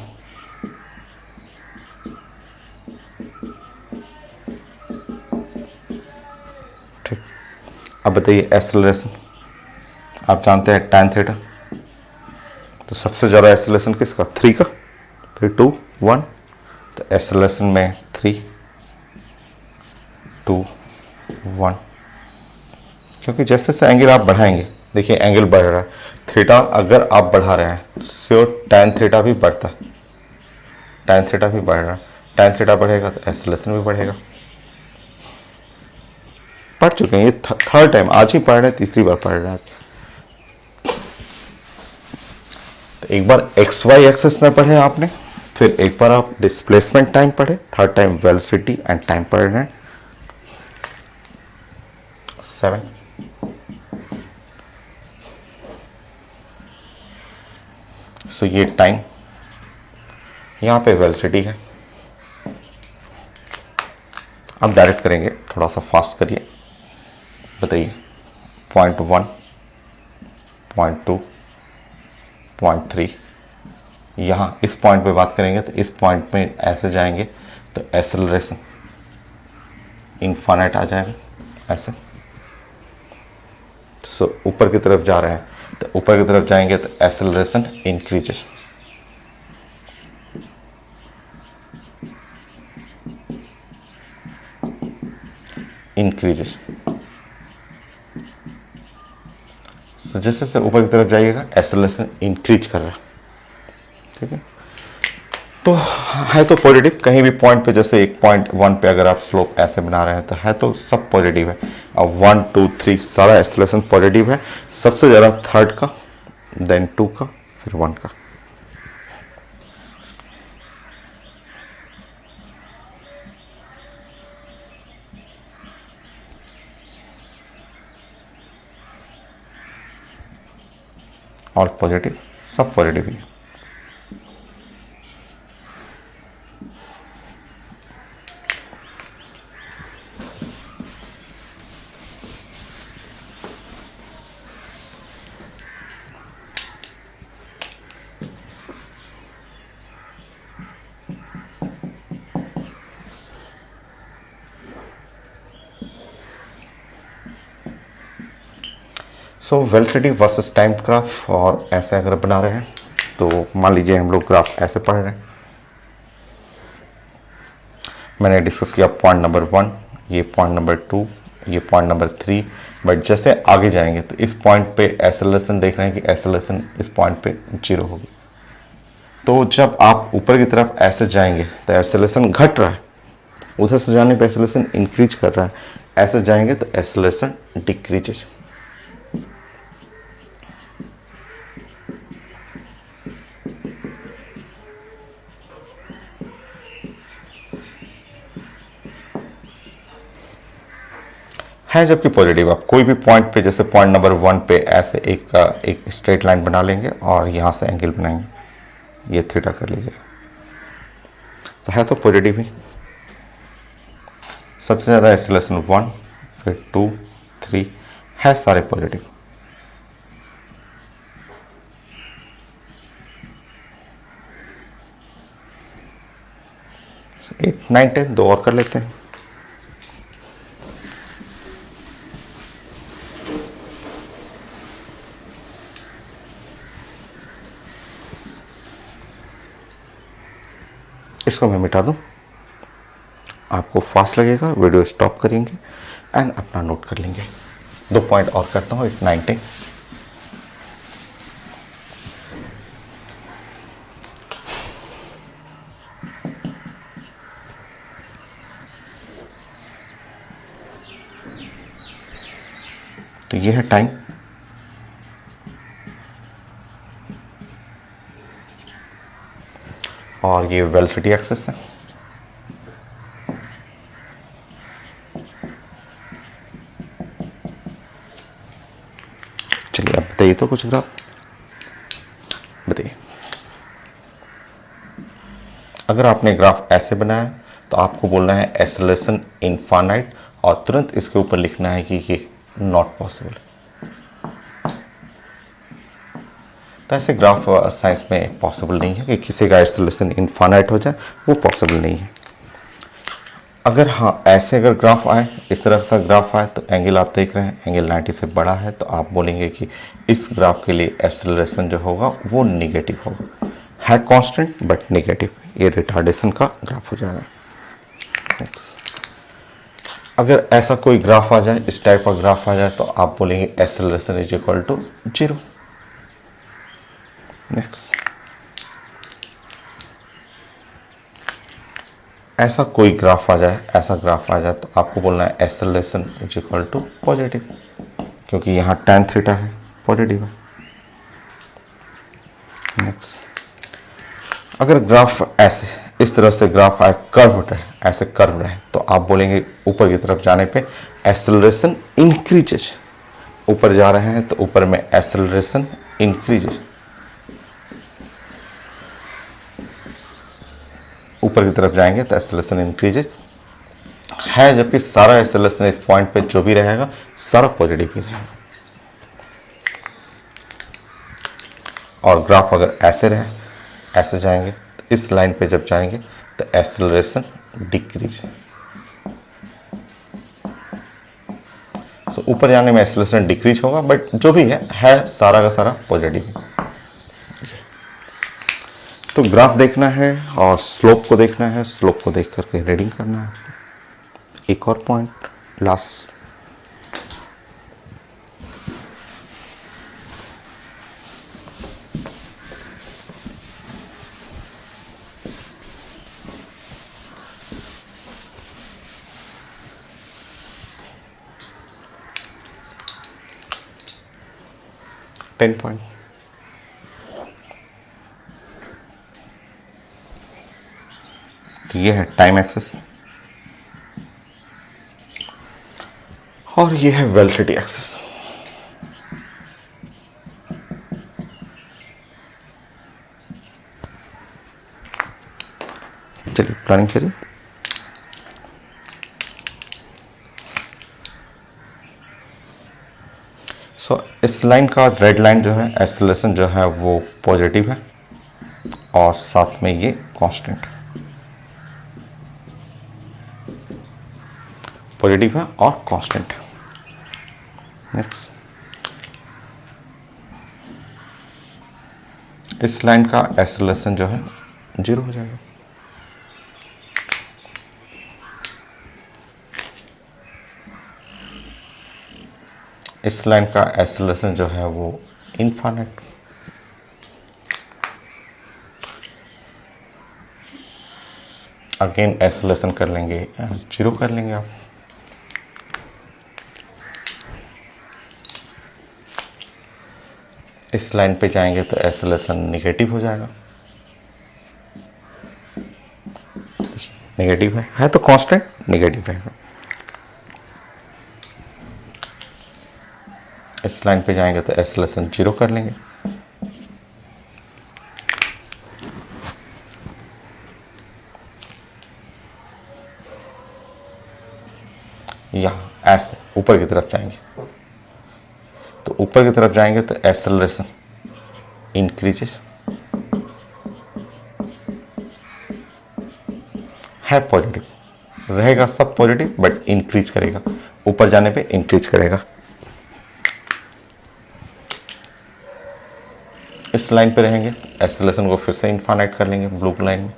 [SPEAKER 1] ठीक। अब बताइए एक्सेलरेशन, आप जानते हैं tan थीटा, तो सबसे ज़्यादा एक्सेलरेशन किसका, 3 का, फिर 2 1, तो एक्सेलरेशन में 3 2 1, क्योंकि जैसे जैसे एंगल आप बढ़ाएंगे, देखिए एंगल बढ़ रहा है, थीटा अगर आप बढ़ा रहे हैं तो श्योर tan थीटा भी बढ़ता है, tan थीटा भी बढ़ रहा है, tan थीटा बढ़ेगा तो एक्सेलरेशन भी बढ़ेगा। पढ़ चुके हैं, ये थर्ड टाइम, आज ही पढ़ रहे हैं, तीसरी बार पढ़ रहे हैं। तो एक बार एक्स वाई एक्सिस में पढ़े आपने, फिर एक बार आप डिस्प्लेसमेंट टाइम पढ़े, third time velocity and time पढ़ रहे हैं। 7, सो ये टाइम, यहां पे वेलोसिटी है। अब डायरेक्ट करेंगे, थोड़ा सा फास्ट करिए। बताइए 0.1 0.2 0.3। यहाँ इस पॉइंट पे बात करेंगे तो इस पॉइंट में ऐसे जाएंगे तो एक्सेलरेशन इनफाइनाइट आ जाएगा ऐसे। सो ऊपर की तरफ जा रहे हैं तो ऊपर की तरफ जाएंगे तो एक्सेलरेशन इंक्रीजेस। सो जैसे जैसे ऊपर की तरफ जाइएगा एक्सेलरेशन इंक्रीज कर रहा है, ठीक है। तो है तो पॉजिटिव, कहीं भी पॉइंट पे जैसे एक पॉइंट 1 पे अगर आप स्लोप ऐसे बना रहे हैं तो है तो सब पॉजिटिव है। अब 1 2 3 सारा एक्सेलरेशन पॉजिटिव है, सबसे ज़्यादा 3rd का, देन 2 का, फिर 1 का। और पॉजिटिव, सब पॉजिटिव ही है। So velocity versus time graph, और ऐसे अगर बना रहे हैं तो मान लीजिए हम लोग ग्राफ ऐसे पढ़ रहे हैं। मैंने डिस्कस किया पॉइंट नंबर 1, ये पॉइंट नंबर 2, ये पॉइंट नंबर 3, बट जैसे आगे जाएंगे तो इस पॉइंट पे एक्सेलरेशन देख रहे हैं कि एक्सेलरेशन इस पॉइंट पे 0 होगी। तो जब आप ऊपर की तरफ ऐसे जाएंगे तो एक्सेलरेशन घट रहा है, उधर से जाने पे एक्सेलरेशन इंक्रीज कर रहा है, ऐसे जाएंगे तो एक्सेलरेशन डिक्रीजेज। है जबकि पॉजिटिव। आप कोई भी पॉइंट पे जैसे पॉइंट नंबर 1 पे ऐसे एक स्ट्रेट लाइन बना लेंगे और यहाँ से एंगल बनाएंगे, ये थीटा कर लीजिए, तो है तो पॉजिटिव ही। सबसे ज़्यादा एक्सेलरेशन 1, फिर 2 3, है सारे पॉजिटिव। एट 9 10 दो और कर लेते हैं। इसको मैं मिटा दूं, आपको फास्ट लगेगा, वीडियो स्टॉप करेंगे एंड अपना नोट कर लेंगे। 2 पॉइंट और करता हूँ, 8 9 10। तो ये है टाइम, और ये वेलोसिटी एक्सिस है। चलिए अब बताइए तो कुछ ग्राफ बताइए। अगर आपने ग्राफ ऐसे बनाया तो आपको बोलना है एक्सेलरेशन इनफाइनाइट, और तुरंत इसके ऊपर लिखना है कि ये नॉट पॉसिबल। तो ऐसे ग्राफ साइंस में पॉसिबल नहीं है कि किसी का एक्सेलरेशन इनफाइनाइट हो जाए, वो पॉसिबल नहीं है। अगर हाँ ऐसे अगर ग्राफ आए, इस तरह का ग्राफ आए, तो एंगल आप देख रहे हैं एंगल 90 से बड़ा है, तो आप बोलेंगे कि इस ग्राफ के लिए एक्सेलरेशन जो होगा वो निगेटिव होगा। है कांस्टेंट बट निगेटिव, ये रिटार्डेशन का ग्राफ हो जाएगा। नेक्स्ट, अगर ऐसा कोई ग्राफ आ जाए, इस टाइप का ग्राफ आ जाए, तो आप बोलेंगे acceleration is equal to 0। Next, ऐसा कोई ग्राफ आ जाए, ऐसा ग्राफ आ जाए, तो आपको बोलना है acceleration is equal to positive, क्योंकि यहाँ tan थीटा है, पॉजिटिव है। नेक्स्ट, अगर ग्राफ ऐसे इस तरह से ग्राफ आए, कर्व रहे, ऐसे कर्व रहे, तो आप बोलेंगे ऊपर की तरफ जाने पे एक्सेलरेशन इंक्रीजेज। ऊपर जा रहे हैं तो ऊपर में एक्सेलरेशन इंक्रीजेज, ऊपर की तरफ जाएंगे तो एक्सेलरेशन इंक्रीजेज है, जबकि सारा एक्सेलरेशन इस पॉइंट पे जो भी रहेगा सारा पॉजिटिव ही रहेगा। और ग्राफ अगर ऐसे रहे, ऐसे जाएंगे तो इस लाइन पे जब जाएंगे तो एक्सेलरेशन डिक्रीज है। सो ऊपर जाने में एक्सेलरेशन डिक्रीज होगा, बट जो भी है सारा का सारा पॉजिटिव। तो ग्राफ देखना है और स्लोप को देखना है, स्लोप को देख करके रीडिंग करना है। एक और पॉइंट लास्ट, टेन पॉइंट। तो ये है टाइम एक्सेस और ये है वेलोसिटी एक्सेस। चलिए प्लानिंग करिए। सो इस लाइन का रेड लाइन जो है एक्सेलरेशन जो है वो पॉजिटिव है और साथ में ये कांस्टेंट पॉजिटिव है और कांस्टेंट है। नेक्स्ट, इस लाइन का एक्सेलरेशन जो है 0 हो जाएगा। इस लाइन का एक्सेलरेशन जो है वो इनफाइनाइट। अगेन एक्सेलरेशन कर लेंगे 0 कर लेंगे आप। इस लाइन पे जाएंगे तो एक्सेलरेशन नेगेटिव हो जाएगा। नेगेटिव है तो कांस्टेंट नेगेटिव रहेगा। इस लाइन पे जाएंगे तो एक्सेलरेशन 0 कर लेंगे। यहाँ ऐसे ऊपर की तरफ जाएंगे तो ऊपर की तरफ जाएंगे तो एक्सेलरेशन इंक्रीजेस है पॉजिटिव रहेगा, सब पॉजिटिव बट इंक्रीज करेगा, ऊपर जाने पे इंक्रीज करेगा। इस लाइन पे रहेंगे, एक्सेलरेशन को फिर से इनफाइनाइट कर लेंगे ब्लू लाइन में।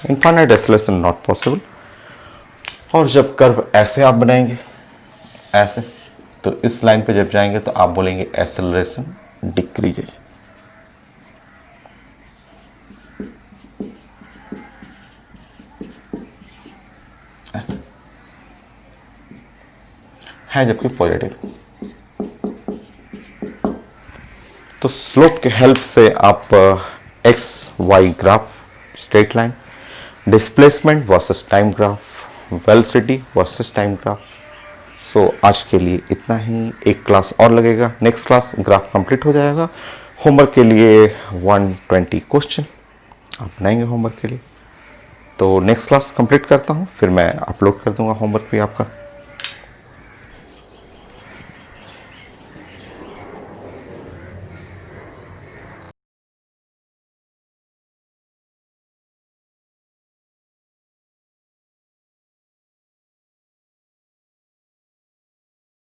[SPEAKER 1] Infinite acceleration not possible. और जब कर्व ऐसे आप बनाएंगे ऐसे, तो इस लाइन पे जब जाएंगे तो आप बोलेंगे एक्सेलरेशन डिक्रीज। ऐसे है जबकि पॉजिटिव। तो स्लोप के हेल्प से आप X Y graph, straight line, displacement versus time graph, velocity versus time graph. So आज के लिए इतना ही। एक क्लास और लगेगा, नेक्स्ट क्लास ग्राफ कंप्लीट हो जाएगा। होमवर्क के लिए 120 क्वेश्चन आप बनाएंगे होमवर्क के लिए। तो नेक्स्ट क्लास कंप्लीट करता हूँ, फिर मैं अपलोड कर दूंगा होमवर्क भी आपका।